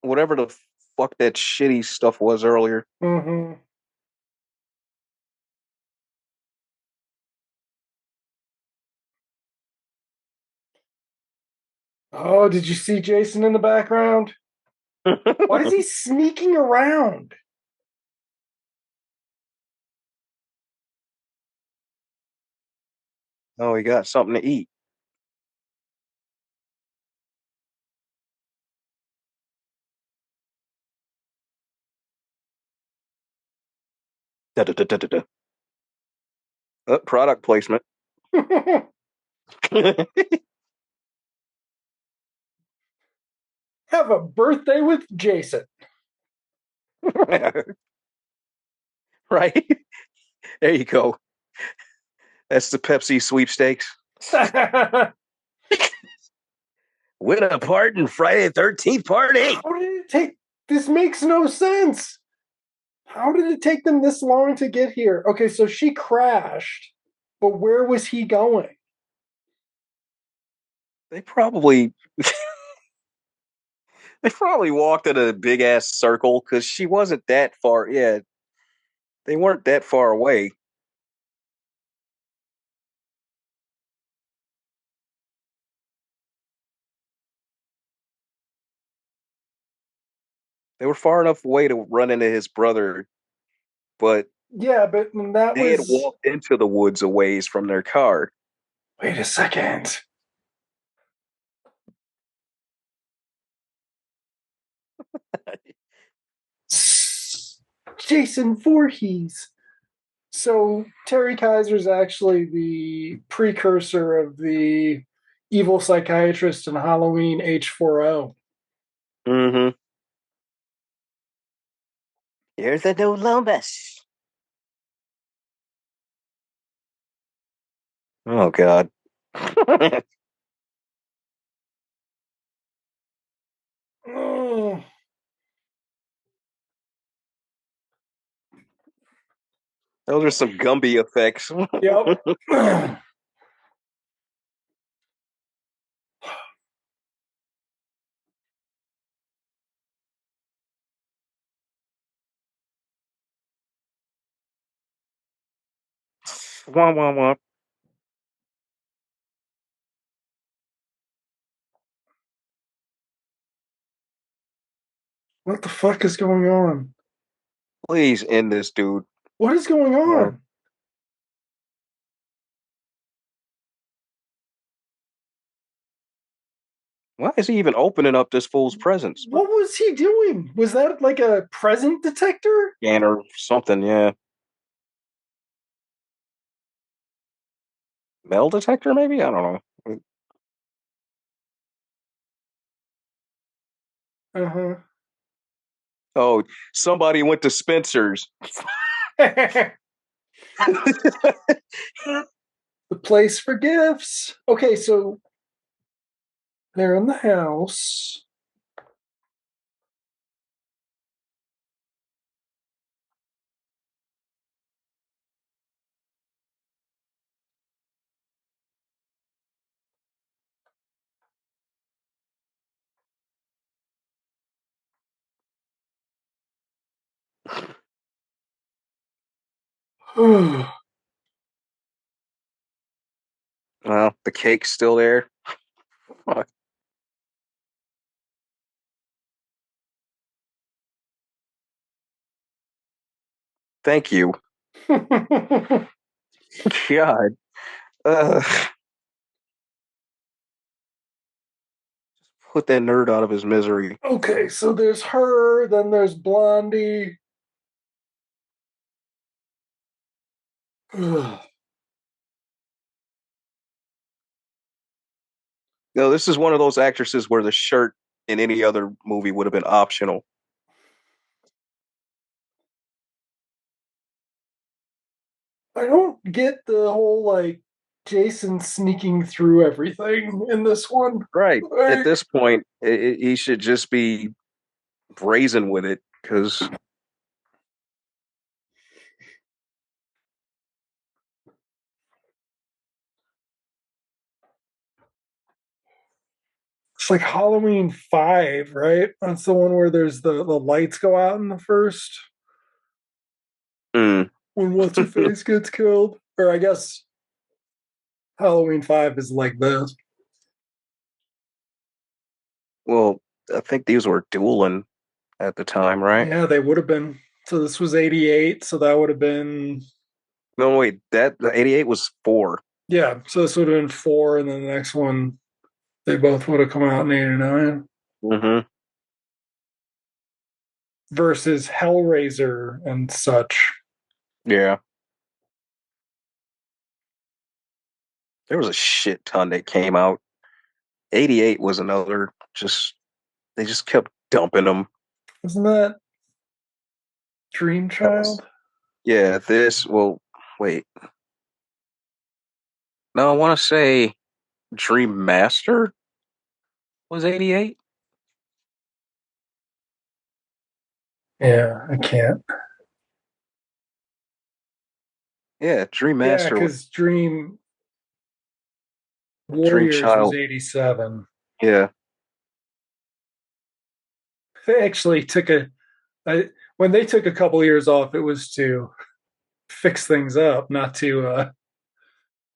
B: whatever the fuck that shitty stuff was earlier.
A: hmm Oh, did you see Jason in the background? Why is he sneaking around?
B: Oh, he got something to eat. Da, da, da, da, da, da. Product placement.
A: Have a birthday with Jason.
B: Right? There you go. That's the Pepsi sweepstakes.
A: How
B: Win a part in Friday the 13th, part 8.
A: did it take? This makes no sense. How did it take them this long to get here? Okay, so she crashed, but where was he going?
B: They probably they probably walked in a big ass circle because she wasn't that far. Yeah, they weren't that far away. They were far enough away to run into his brother, but
A: Yeah, but that
B: they had
A: was.
B: walked into the woods a ways from their car.
A: Wait a second. Jason Voorhees. So Terry Kiser is actually the precursor of the evil psychiatrist in Halloween H40.
B: Mm-hmm. Here's a new Loomis. Oh God.
A: Oh,
B: Those are some Gumby effects.
A: yep.
B: Wah, wah, wah.
A: What the fuck is going on?
B: Please end this, dude.
A: What is going
B: Uh,
A: on?
B: why is he even opening up this fool's presents?
A: What was he doing? Was that like a present detector?
B: Scanner, something, yeah. Metal detector, maybe? I don't know.
A: Uh huh.
B: Oh, somebody went to Spencer's.
A: The place for gifts. Okay, so they're in the house.
B: Well, the cake's still there. Fuck. Thank you. God. Uh, put that nerd out of his misery.
A: Okay, so there's her, then there's Blondie. I
B: No, this is one of those actresses where the shirt in any other movie would have been optional.
A: don't get the whole like Jason sneaking through everything in this one.
B: Right. At
A: Like,
B: this point, he should just be brazen with it because
A: it's like Halloween 5, right? That's the one where there's the lights go out in the first
B: mm,
A: when what's her face gets killed. Or I guess Halloween 5 is like this.
B: well, I think these were dueling at the time, right?
A: Yeah, they would have been. So this was 88, so that would have been
B: No, wait, that the 88 was 4.
A: yeah, so this would have been 4 and then the next one they both would have come out in 89
B: Mm-hmm.
A: versus Hellraiser and such.
B: Yeah. There was a shit ton that came out. 88 was another just they just kept dumping them.
A: Wasn't that Dream
B: That was
A: Child?
B: yeah, well, wait. No, I want to say Dream Master was 88.
A: Yeah, I can't.
B: Yeah, Dream
A: Yeah,
B: Master was
A: because Dream
B: Dream
A: Warriors was
B: Child.
A: 87.
B: Yeah.
A: They actually took when they took a couple years off, it was to fix things up, not to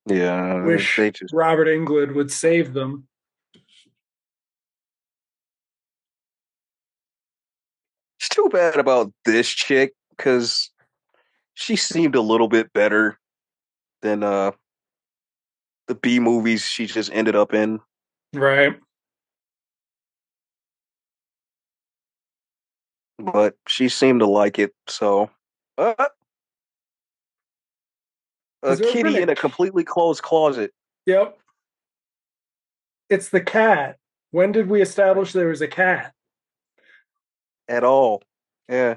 B: Yeah,
A: wish
B: they just
A: Robert Englund would save them.
B: it's too bad about this chick because she seemed a little bit better than the B movies she just ended up in.
A: Right.
B: But she seemed to like it. So, a
A: Has there ever been
B: kitty
A: a.
B: in a completely closed closet
A: Yep. It's the cat. When did we establish there was a cat?
B: at all. Yeah.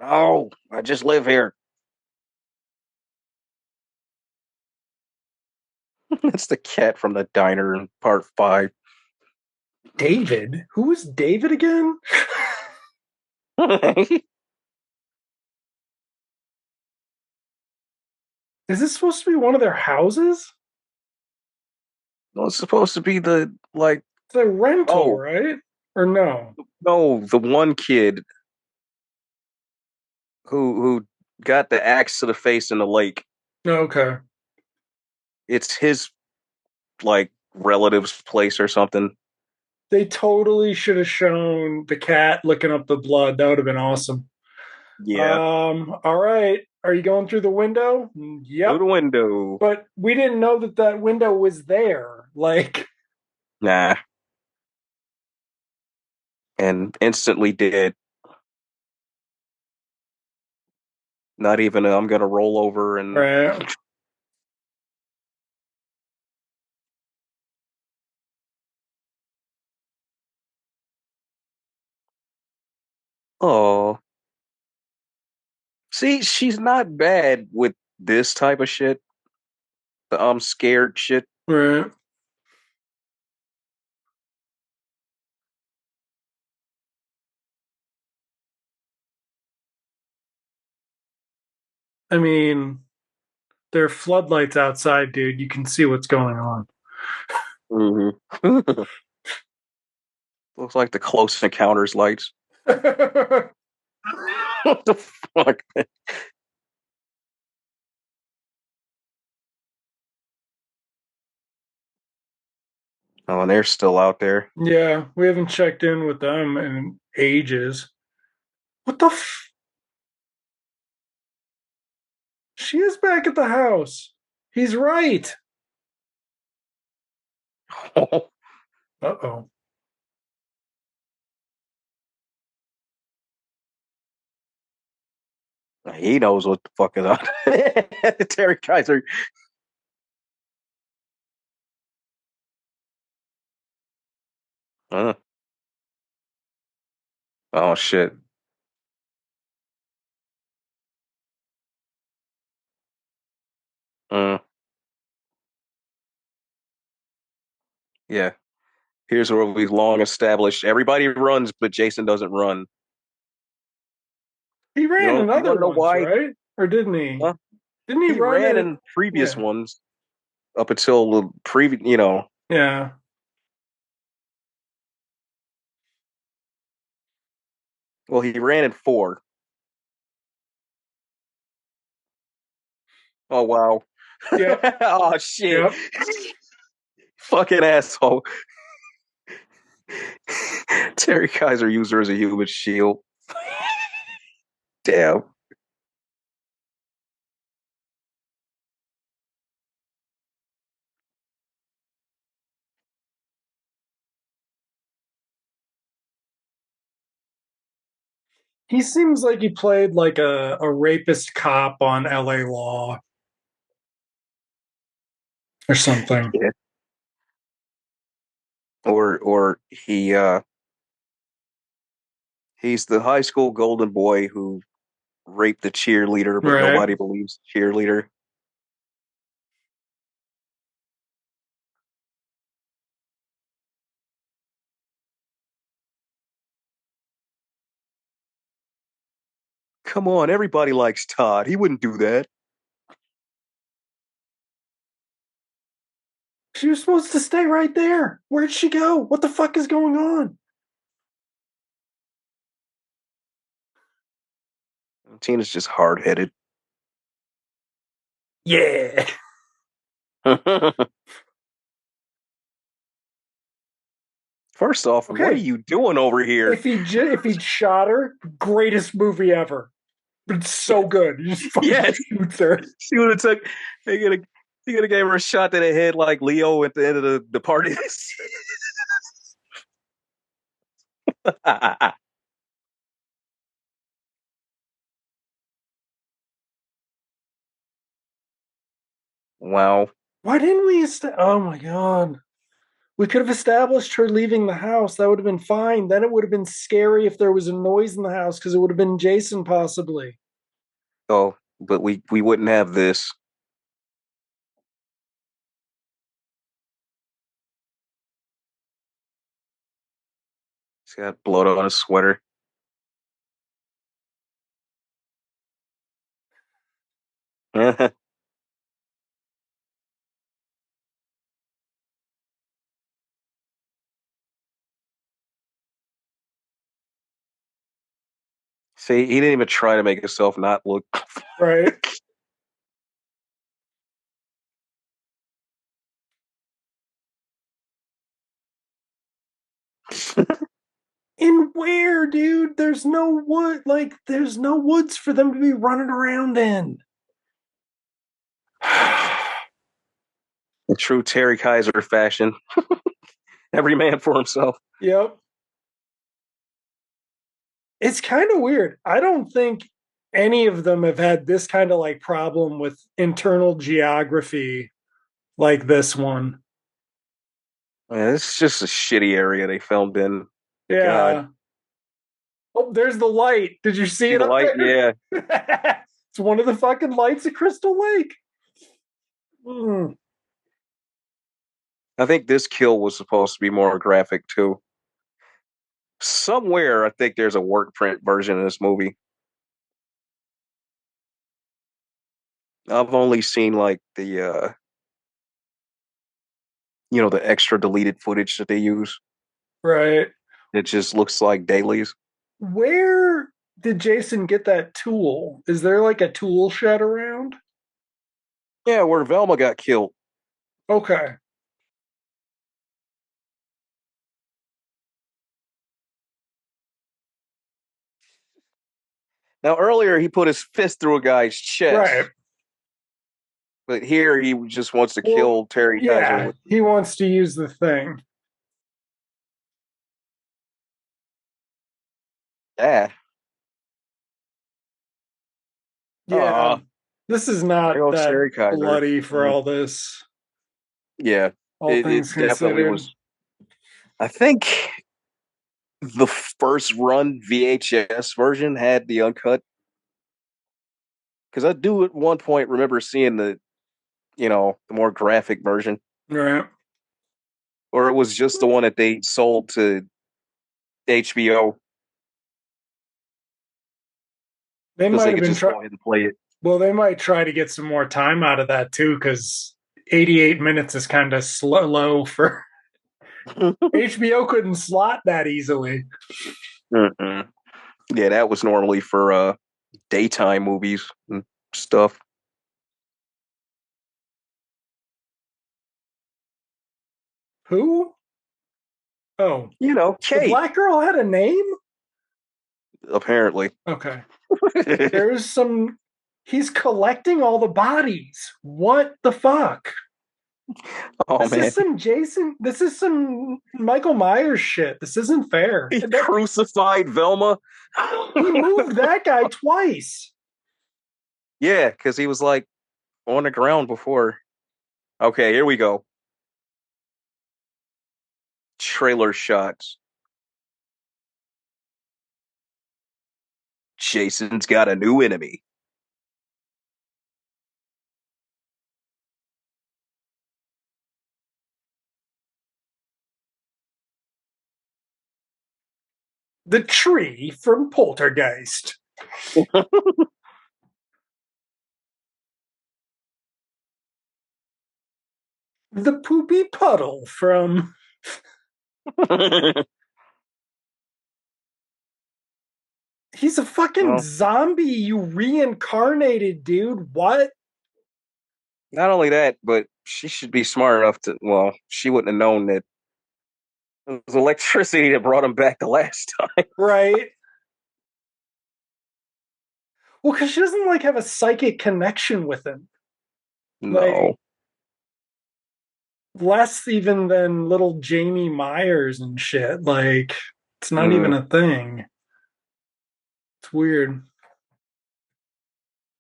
B: Oh, I just live here. It's the cat from the diner in part 5.
A: David? Who was David again?
B: Well,
A: Is this supposed to be one of their houses?
B: it's supposed to be the like.
A: It's a rental,
B: Oh
A: right? Or no?
B: no, the one kid who got the axe to the face in the lake.
A: Okay.
B: It's his like relative's place or something.
A: They totally should have shown the cat licking up the blood. That would have been awesome.
B: Yeah,
A: All right. Are you going through the window?
B: through
A: Yep.
B: the window.
A: But we didn't know that that window was there. Like,
B: Nah, and instantly did. Not even I'm gonna roll over and
A: right.
B: oh. See, she's not bad with this type of shit. The I'm scared shit.
A: Right. I mean, there are floodlights outside, dude. You can see what's going on.
B: Hmm. Looks like the Close Encounters lights. What the fuck? Oh, and they're still out there.
A: Yeah, we haven't checked in with them in ages. What the She is back at the house. He's right. Uh-oh.
B: He knows what the fuck is on. Terry Kiser. Uh, oh shit. Uh, yeah. Here's where we've long established everybody runs, but Jason doesn't run.
A: He ran in
B: You
A: other
B: want to know
A: ones,
B: why?
A: right? Or didn't he?
B: Huh?
A: Didn't he
B: He
A: run
B: ran
A: it?
B: in previous
A: Yeah.
B: ones up until the previous.
A: Yeah.
B: Well, he ran in four. Oh wow.
A: Yep.
B: Oh shit.
A: Yep.
B: Fucking asshole. Terry Kaiser used her as a human shield. Damn.
A: He seems like he played like a rapist cop on LA Law or something.
B: Yeah. Or he's the high school golden boy who raped the cheerleader, but
A: Right.
B: nobody believes the cheerleader. Come on, everybody likes Todd. He wouldn't do that.
A: She was supposed to stay right there. Where'd she go? What the fuck is going on?
B: Tina's just hard headed.
A: Yeah.
B: First off, what are
A: Okay.
B: you doing over here?
A: If he'd shot her, greatest movie ever. But it's so good. He just fucking
B: Yes,
A: shoots her.
B: she would have took. They could have. He could have gave her a shot to the head like Leo at the end of the party. Wow.
A: Why didn't we? Oh my god. We could have established her leaving the house. That would have been fine. Then it would have been scary if there was a noise in the house because it would have been Jason possibly.
B: Oh, but we wouldn't have this. He's got blood on his sweater. See, he didn't even try to make himself not look.
A: Right. In where, dude? There's no wood. Like, there's no woods for them to be running around in.
B: In true Terry Kaiser fashion. Every man for himself.
A: Yep. It's kind of weird. I don't think any of them have had this kind of like problem with internal geography like this one.
B: Man, it's just a shitty area they filmed in. God.
A: Yeah. Oh, there's the light. Did you see
B: See
A: it
B: the
A: up
B: light?
A: there?
B: Yeah.
A: It's one of the fucking lights at Crystal Lake. Mm,
B: I think this kill was supposed to be more graphic too. Somewhere, I think there's a work print version of this movie. I've only seen like the extra deleted footage that they use.
A: right.
B: It just looks like dailies.
A: Where did Jason get that tool? Is there like a tool shed around?
B: Yeah, where Velma got killed.
A: Okay.
B: Now earlier he put his fist through a guy's
A: Right.
B: chest, but here he just wants to
A: Well,
B: kill Terry Kiser
A: yeah,
B: with.
A: he wants to use the thing.
B: Ah,
A: Yeah,
B: ah,
A: this is
B: there
A: not
B: goes
A: that
B: Terry Kiser.
A: bloody for all this,
B: Yeah,
A: all
B: it
A: things
B: definitely
A: considered.
B: was. I think the first run VHS version had the uncut because I do at one point remember seeing the more graphic version,
A: Right.
B: or it was just the one that they sold to HBO
A: They
B: because
A: might
B: they
A: have
B: could
A: been
B: just
A: try
B: go ahead and play it.
A: well, they might try to get some more time out of that too, because 88 minutes is kind of low for HBO couldn't slot that easily.
B: Mm-mm. Yeah, that was normally for daytime movies and stuff.
A: Who? Oh, the
B: Kate,
A: black girl had a name?
B: apparently.
A: Okay. There's some. He's collecting all the bodies. What the fuck?
B: Oh
A: This is
B: man,
A: some Jason. This is some Michael Myers shit. This isn't fair.
B: he crucified Velma.
A: He moved that guy twice.
B: Yeah, because he was like on the ground before. Okay, here we go. Trailer shots. Jason's got a new enemy.
A: The tree from Poltergeist. The poopy puddle from. He's a fucking
B: Well,
A: zombie, you reincarnated dude. What?
B: not only that, but she should be smart enough to. Well, she wouldn't have known that it was electricity that brought him back the last time.
A: Right. Well, because she doesn't like have a psychic connection with him. Like
B: No.
A: less even than little Jamie Myers and shit. Like it's not even
B: Mm.
A: a thing. It's weird.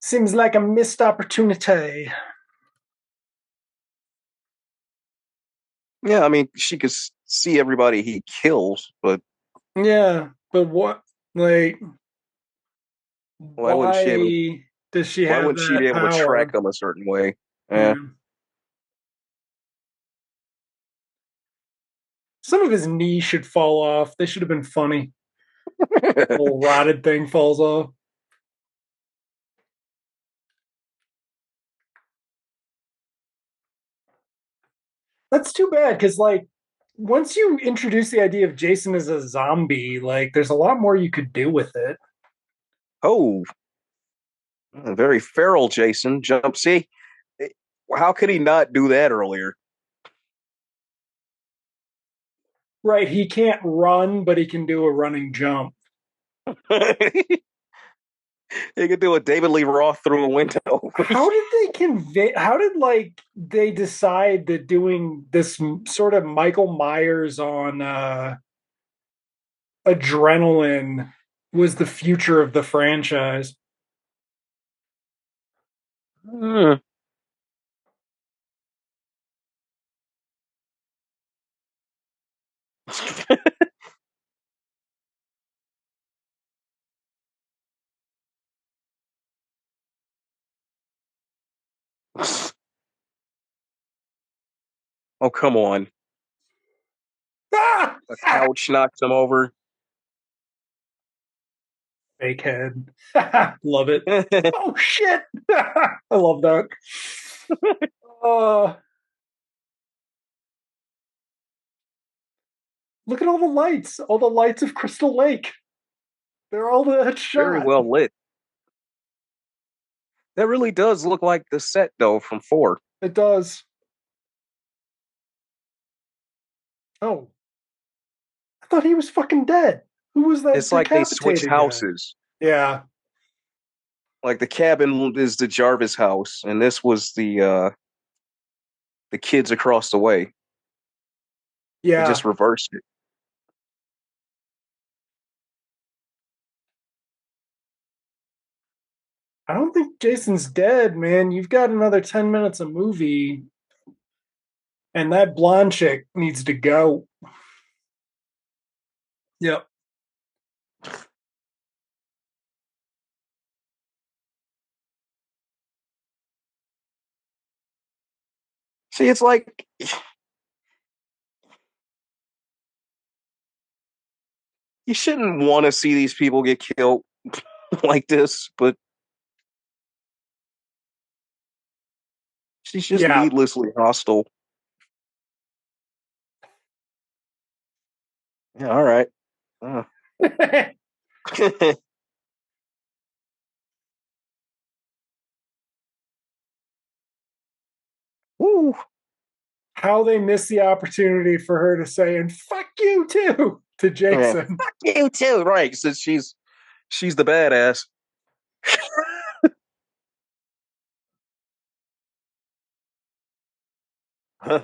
A: Seems like a missed opportunity.
B: Yeah, I mean, she could see everybody he kills, but
A: Yeah, but what? Like,
B: why wouldn't she able?
A: why does she
B: Why
A: have
B: wouldn't she be
A: that
B: able to track
A: power?
B: them a certain way? Yeah.
A: Yeah. Some of his knees should fall off. They should have been funny. Little rotted thing falls off. That's too bad because, like, once you introduce the idea of Jason as a zombie, like, there's a lot more you could do with it.
B: Oh, very feral, Jason. Jump. See, how could he not do that earlier?
A: Right, he can't run, but he can do a running jump.
B: He could do a David Lee Roth through a window.
A: How did they convey? How did like they decide that doing this sort of Michael Myers on adrenaline was the future of the franchise?
B: Hmm. Oh, come on.
A: Ah!
B: A couch knocks him over.
A: Fake head. Love it. Oh shit! I love that. Uh, look at all the lights of Crystal Lake. They're all that
B: Very
A: shot.
B: well lit. That really does look like the set, though, from 4.
A: It does. Oh, I thought he was fucking dead. Who was that
B: It's like they switch
A: decapitated guy?
B: houses.
A: Yeah.
B: Like the cabin is the Jarvis house, and this was the kids across the way. They
A: Yeah.
B: just reversed it.
A: I don't think Jason's dead, man. You've got another 10 minutes of movie, and that blonde chick needs to go. Yep.
B: See, it's like you shouldn't want to see these people get killed like this, but she's just
A: Yeah.
B: needlessly hostile. Yeah, all right. Uh. Woo.
A: How they missed the opportunity for her to say, and fuck you too, to
B: Yeah.
A: Jason.
B: Fuck you too, right? Since she's the badass.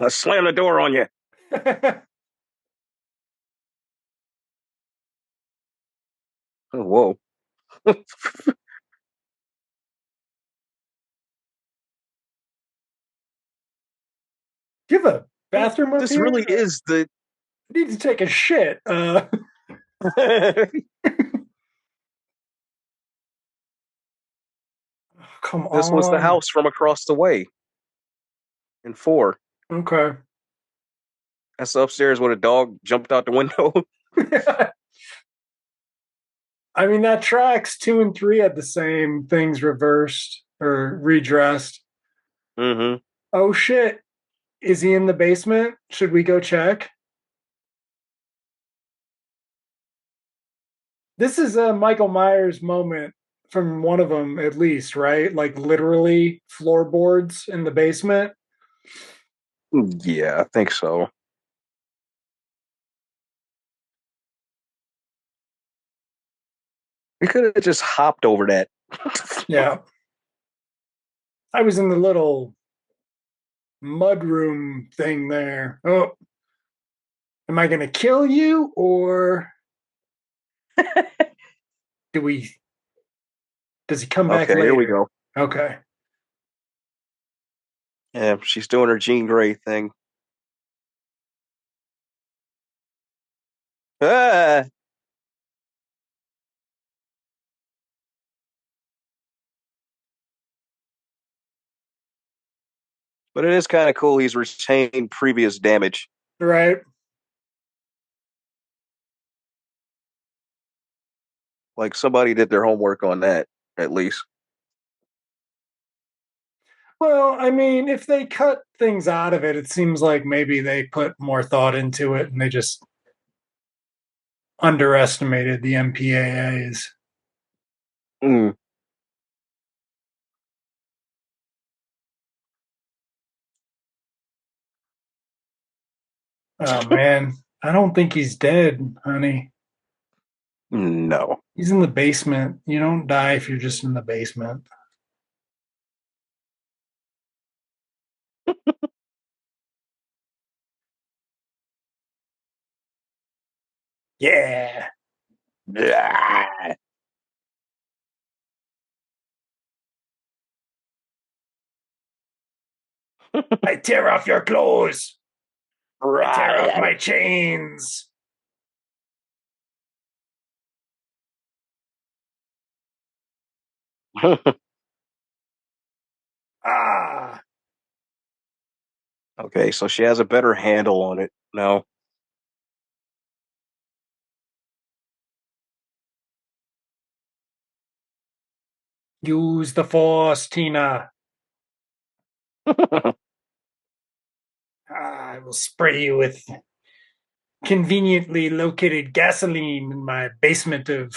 B: Slam the door on you. Oh, whoa.
A: Give a bathroom up
B: This
A: here.
B: really is the.
A: I need to take a shit. Come
B: This was the
A: on.
B: house from across the way in four.
A: Okay.
B: That's upstairs when a dog jumped out the window.
A: I mean, that tracks. 2 and 3 had the same things reversed or redressed.
B: Mm-hmm.
A: Oh shit. Is he in the basement? Should we go check? This is a Michael Myers moment from one of them, at least, right? Like literally floorboards in the basement.
B: Yeah, I think so. We could have just hopped over that.
A: Yeah. I was in the little mudroom thing there. Oh, am I going to kill you or do we? Does he come back
B: Okay, here we
A: later?
B: go.
A: Okay.
B: Yeah, she's doing her Jean Grey thing. Ah, but it is kind of cool. He's retained previous damage.
A: Right.
B: Like somebody did their homework on that, at least.
A: Well, I mean, if they cut things out of it, it seems like maybe they put more thought into it and they just underestimated the MPAAs.
B: Mm.
A: Oh man, I don't think he's dead, honey.
B: No.
A: He's in the basement. You don't die if you're just in the basement. Yeah.
B: Ah.
A: I tear off your clothes. I tear off
B: Right.
A: my chains. Ah.
B: Okay, so she has a better handle on it now.
A: Use the force, Tina. I will spray you with conveniently located gasoline in my basement of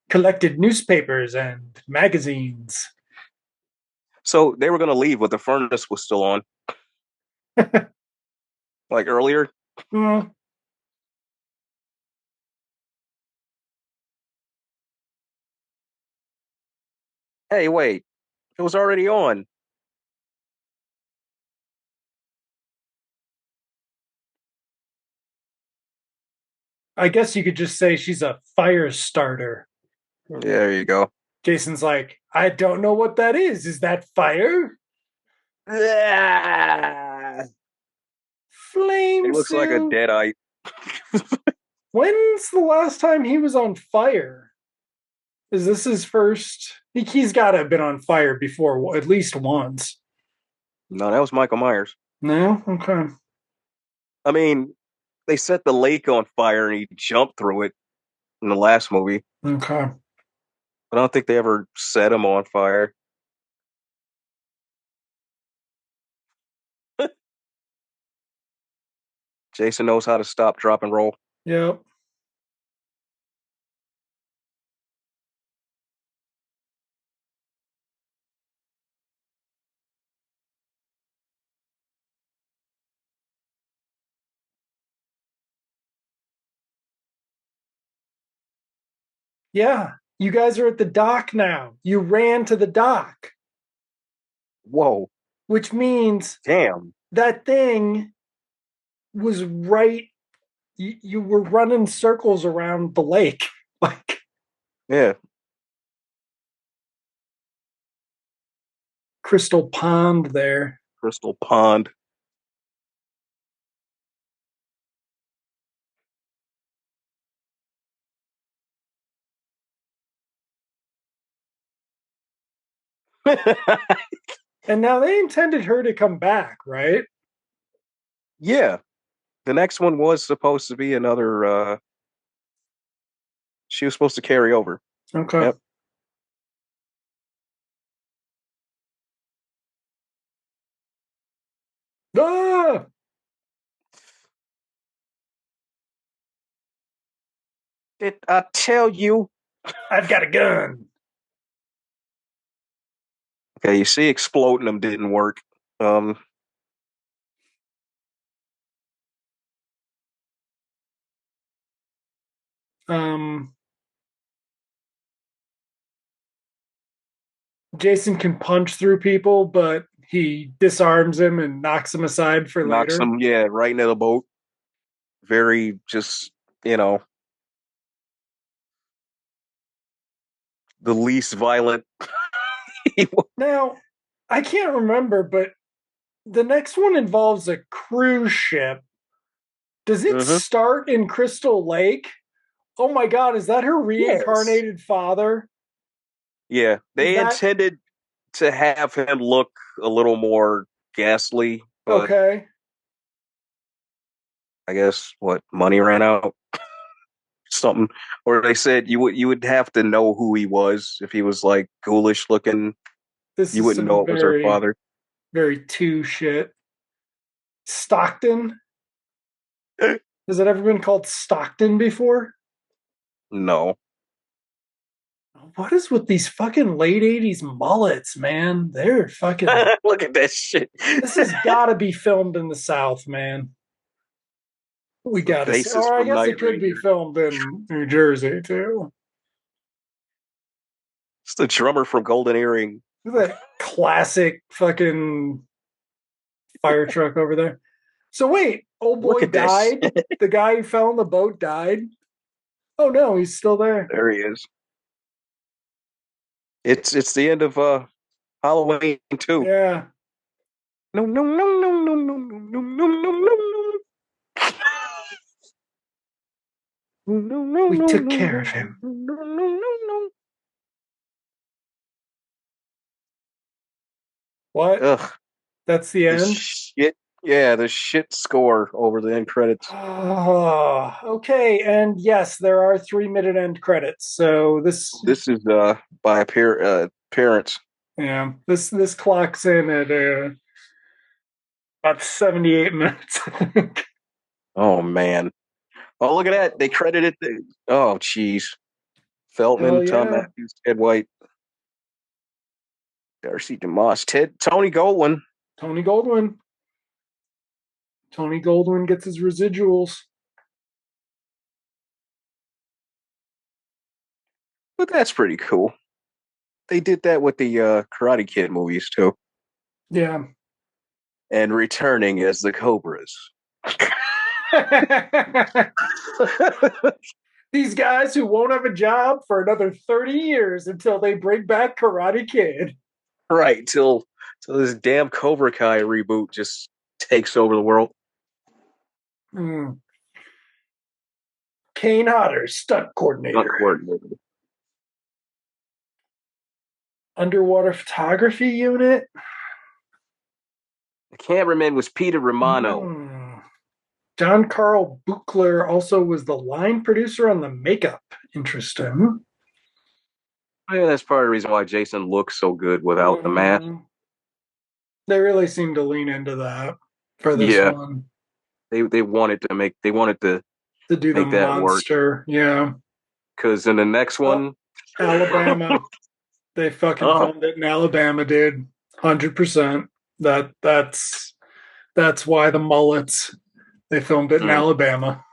A: collected newspapers and magazines.
B: So they were going to leave, but the furnace was still on, like earlier.
A: Hmm.
B: Hey, wait, it was already on.
A: I guess you could just say she's a fire starter.
B: Yeah, there you go.
A: Jason's like, I don't know what that is. Is that fire?
B: Ah, it
A: Flame
B: looks like a
A: suit.
B: deadite.
A: When's the last time he was on fire? Is this his first? He's got to have been on fire before, at least once.
B: No, that was Michael Myers.
A: No? Okay.
B: I mean, they set the lake on fire and he jumped through it in the last movie.
A: Okay.
B: I don't think they ever set him on fire. Jason knows how to stop, drop, and roll.
A: Yep. Yeah. You guys are at the dock now. You ran to the dock,
B: Whoa,
A: which means
B: damn.
A: that thing was right. You were running circles around the lake. Like
B: Yeah,
A: Crystal Pond there.
B: Crystal Pond.
A: And now they intended her to come back, right?
B: Yeah, the next one was supposed to be another. She was supposed to carry over.
A: Okay.
B: Yep.
A: Ah!
B: Did I tell you?
A: I've got a gun.
B: Okay, you see, exploding them didn't work. Um,
A: Um, Jason can punch through people, but he disarms him and knocks him aside for
B: knocks
A: later.
B: them, yeah, right into the boat. Very just, you know, the least violent.
A: Now, I can't remember, but the next one involves a cruise ship. Does it
B: Mm-hmm.
A: start in Crystal Lake? Oh my God, is that her
B: Yes.
A: reincarnated father?
B: Yeah,
A: Is
B: they
A: that
B: intended to have him look a little more ghastly, but
A: okay?
B: I guess what money ran out, something, or they said you would have to know who he was if he was like ghoulish looking.
A: This
B: You
A: is
B: wouldn't know
A: some
B: it was her
A: very,
B: father.
A: very two shit. Stockton? Has it ever been called Stockton before?
B: No.
A: What is with these fucking late 80s mullets, man? They're fucking.
B: Look at that shit.
A: This has got to be filmed in the South, man. We
B: The
A: got to see.
B: basis
A: Or I
B: from
A: guess
B: Night
A: it could be
B: Ranger.
A: filmed in New Jersey, too.
B: It's the drummer from Golden Earring.
A: Look at that classic fucking fire truck over there. So wait, old
B: Look
A: boy
B: at this.
A: died? The guy who fell in the boat died? Oh no, he's still there.
B: There he is. It's the end of Halloween too.
A: Yeah.
B: No no no no no no no no no no no no no no
A: We
B: no
A: took
B: no
A: care of him.
B: no no no.
A: What?
B: Ugh,
A: That's the
B: the
A: end?
B: shit. Yeah, the shit score over the end credits.
A: Oh, okay. And yes, there are 3 minute end credits. So
B: This is by appearance.
A: yeah, this clocks in at about 78 minutes, I think.
B: Oh man. Oh look at that. They credited the. Oh jeez.
A: Hell
B: Feldman, Tom
A: yeah.
B: Matthews, Ted White, Darcy DeMoss, Tony Goldwyn.
A: Tony Goldwyn. Tony Goldwyn gets his residuals.
B: But that's pretty cool. they did that with the Karate Kid movies too,
A: Yeah.
B: and returning as the Cobras.
A: These guys who won't have a job for another 30 years until they bring back Karate Kid.
B: Right, till this damn Cobra Kai reboot just takes over the world.
A: Kane Hodder, stunt coordinator. Underwater photography unit.
B: The cameraman was Peter Romano.
A: John Carl Buchler also was the line producer on the makeup. Interesting.
B: Yeah, that's part of the reason why Jason looks so good without the mask.
A: They really seem to lean into that for this one.
B: They wanted to
A: do
B: make
A: the
B: that
A: monster
B: work.
A: Yeah.
B: Because in the next one,
A: Alabama, they fucking filmed it in Alabama, dude. 100%. That's why the mullets. They filmed it in Alabama.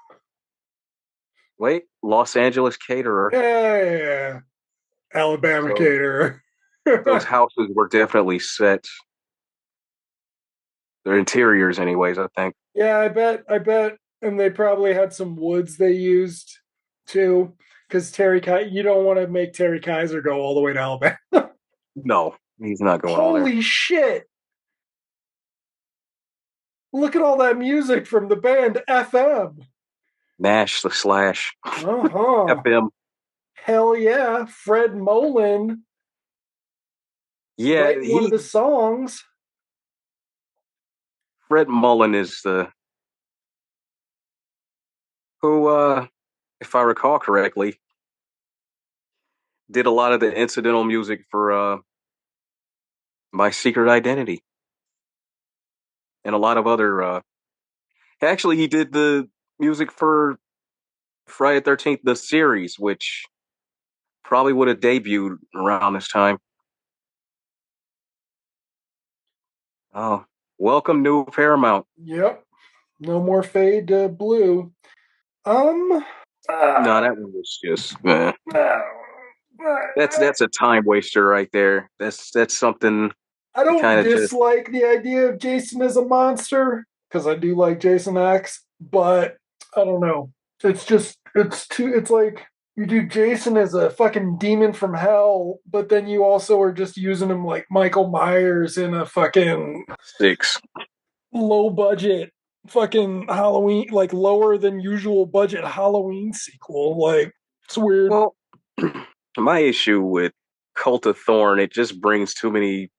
B: Wait, Los Angeles caterer.
A: Yeah. Alabama caterer.
B: Those houses were definitely set. Their interiors, anyways, I think.
A: Yeah, I bet. And they probably had some woods they used too. Because you don't want to make Terry Kiser go all the way to Alabama.
B: No, he's not going all there.
A: Holy shit. Look at all that music from the band FM.
B: Nash the Slash. FM.
A: Hell yeah. Fred Molin.
B: Yeah,
A: one of the songs.
B: Fred Mullen is who, if I recall correctly, did a lot of the incidental music for My Secret Identity. And a lot of other actually he did the music for Friday the 13th, the series, which probably would have debuted around this time. Oh, welcome new Paramount.
A: Yep. No more fade to blue.
B: No, that one was just that's a time waster right there. That's something.
A: I don't dislike the idea of Jason as a monster because I do like Jason X, but I don't know. It's like you do Jason as a fucking demon from hell, but then you also are just using him like Michael Myers in a fucking
B: 6
A: low budget fucking Halloween, like lower than usual budget Halloween sequel. Like, it's weird.
B: Well, my issue with Cult of Thorn, it just brings too many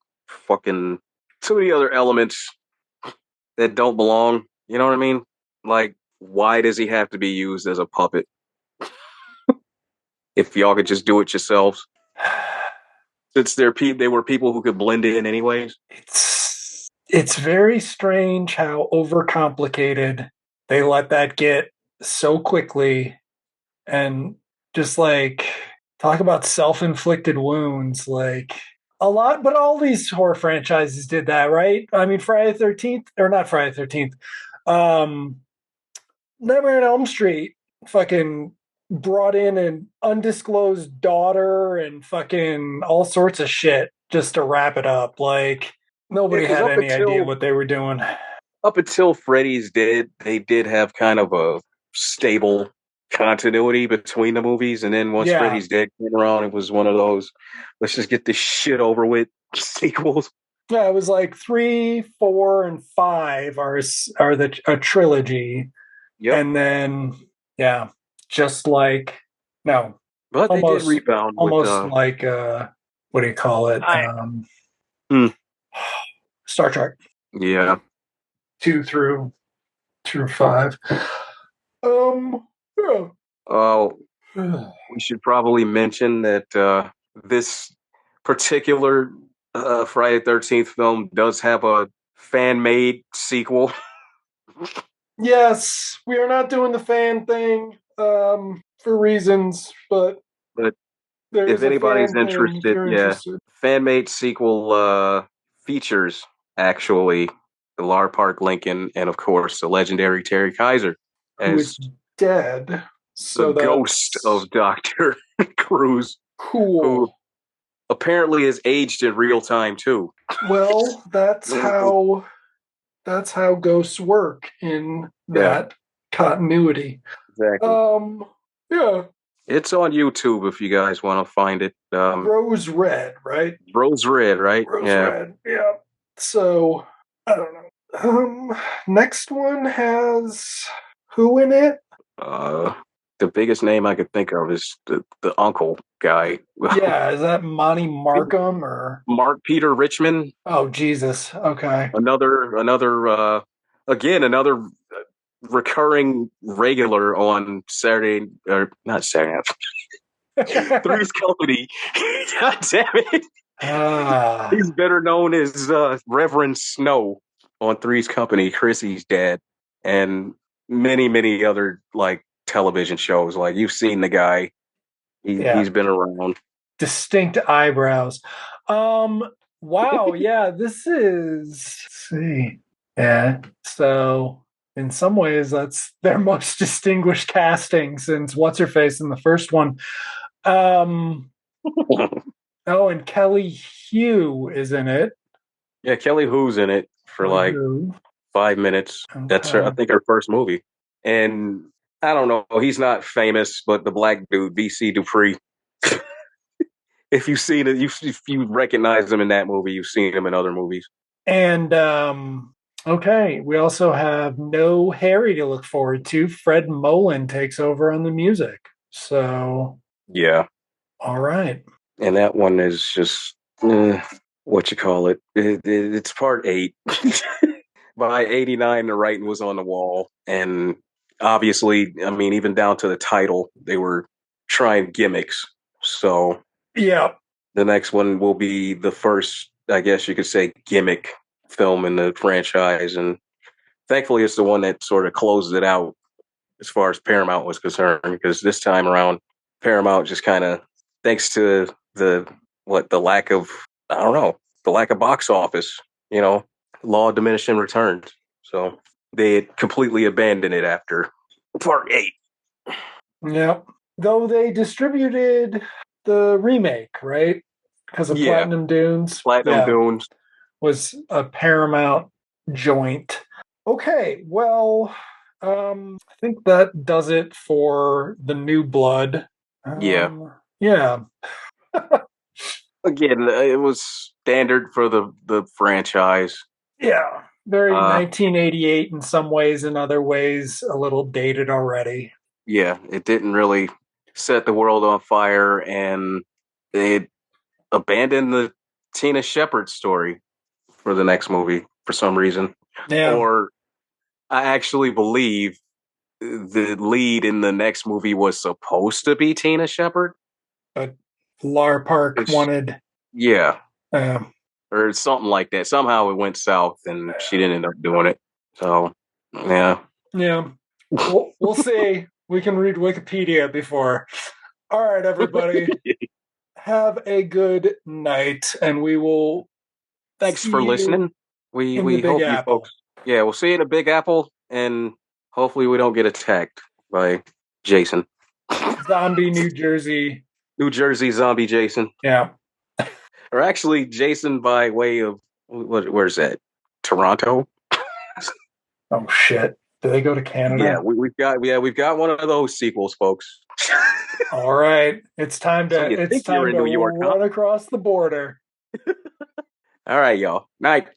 B: other elements that don't belong. You know what I mean? Like, why does he have to be used as a puppet? If y'all could just do it yourselves. Since they were people who could blend in anyways.
A: It's very strange how overcomplicated they let that get so quickly, and just like talk about self-inflicted wounds, like a lot. But all these horror franchises did that, right? I mean, Friday the 13th, or not Friday the 13th, Nightmare on Elm Street fucking brought in an undisclosed daughter and fucking all sorts of shit just to wrap it up. Like, nobody had any idea what they were doing.
B: Up until Freddy's Dead, they did have kind of a stable continuity between the movies, and then once Freddy's Dead came around, it was one of those, let's just get this shit over with sequels.
A: Yeah, it was like 3, 4, and 5 are a trilogy. Yep. And then just like
B: but they did rebound
A: almost with, like what do you call it? Star Trek.
B: Yeah.
A: 2 through 5.
B: Oh, we should probably mention that this particular Friday the 13th film does have a fan-made sequel.
A: Yes, we are not doing the fan thing for reasons, but
B: if anybody's interested, fan-made sequel features actually Lar Park Lincoln and of course the legendary Terry Kiser
A: as dead.
B: So the ghost of Dr. Cruz.
A: Cool.
B: apparently is aged in real time too.
A: Well, that's how ghosts work in
B: Yeah,
A: that continuity.
B: exactly.
A: Um, yeah,
B: It's on YouTube if you guys want to find it.
A: Rose Red, right?
B: Rose Red, right?
A: Rose
B: Yeah.
A: Red, yeah. So I don't know. Next one has who in it?
B: Uh, the biggest name I could think of is the uncle guy,
A: Yeah, is that Monty Markham or?
B: Mark Peter Richmond.
A: Oh Jesus. Okay.
B: Another again another recurring regular on Saturday or not Saturday. Three's Company. God damn it.
A: Ah,
B: He's better known as Reverend Snow on Three's Company, Chrissy's dad, and many other like television shows. Like you've seen the guy.
A: yeah.
B: He's been around.
A: Distinct eyebrows. Um, wow, yeah, this is let's see. Yeah. So in some ways that's their most distinguished casting since what's her face in the first one. Um oh, and Kelly Hugh is in it.
B: Yeah, Kelly Hu's in it for
A: Kelly
B: like
A: Hu.
B: 5 minutes. That's her, I
A: Okay.
B: think her first movie. And I don't know, he's not famous, but the black dude, BC Dupree. If you've seen it, if you recognize him in that movie, you've seen him in other movies.
A: And okay, we also have no Harry to look forward to. Fred Mullen takes over on the music. So,
B: Yeah,
A: all right.
B: and that one is just what you call it. It's part 8. By 89, the writing was on the wall, and obviously, I mean, even down to the title, they were trying gimmicks. So
A: Yeah.
B: the next one will be the first, I guess you could say, gimmick film in the franchise, and thankfully, it's the one that sort of closes it out as far as Paramount was concerned. Because this time around, Paramount just kind of, thanks to the lack of, I don't know, the lack of box office, you know, law of diminishing returns. So they had completely abandoned it after part 8.
A: Yeah. Though they distributed the remake, right? Because of
B: Yeah,
A: Platinum Dunes.
B: Platinum
A: Yeah.
B: Dunes.
A: Was a Paramount joint. Okay, well, I think that does it for the new blood.
B: Yeah.
A: Yeah,
B: Again, it was standard for the franchise.
A: yeah. Very
B: Uh,
A: 1988 in some ways, in other ways, a little dated already.
B: yeah, it didn't really set the world on fire, and it abandoned the Tina Shepard story for the next movie for some reason.
A: Yeah,
B: Or I actually believe the lead in the next movie was supposed to be Tina Shepard.
A: but Lar Park wanted.
B: Yeah,
A: Uh,
B: or something like that. Somehow it went south, and she didn't end up doing it. So, yeah.
A: yeah, we'll see. We can read Wikipedia before. All right, everybody. Have a good night, and we will
B: Thanks
A: see
B: for
A: you
B: listening. We
A: in the
B: we
A: Big
B: hope you folks.
A: Apple.
B: Yeah, we'll see you in the Big Apple, and hopefully we don't get attacked by Jason,
A: Zombie, New Jersey.
B: New Jersey zombie Jason,
A: Yeah.
B: or actually Jason by way of where's that? Toronto.
A: Oh shit. Do they go to
B: Yeah,
A: Canada?
B: we've got one of those sequels, folks.
A: All right. It's time
B: So
A: to
B: you
A: it's
B: think you're
A: time
B: in
A: to
B: New York, huh?
A: run across the border.
B: All right, y'all. Night.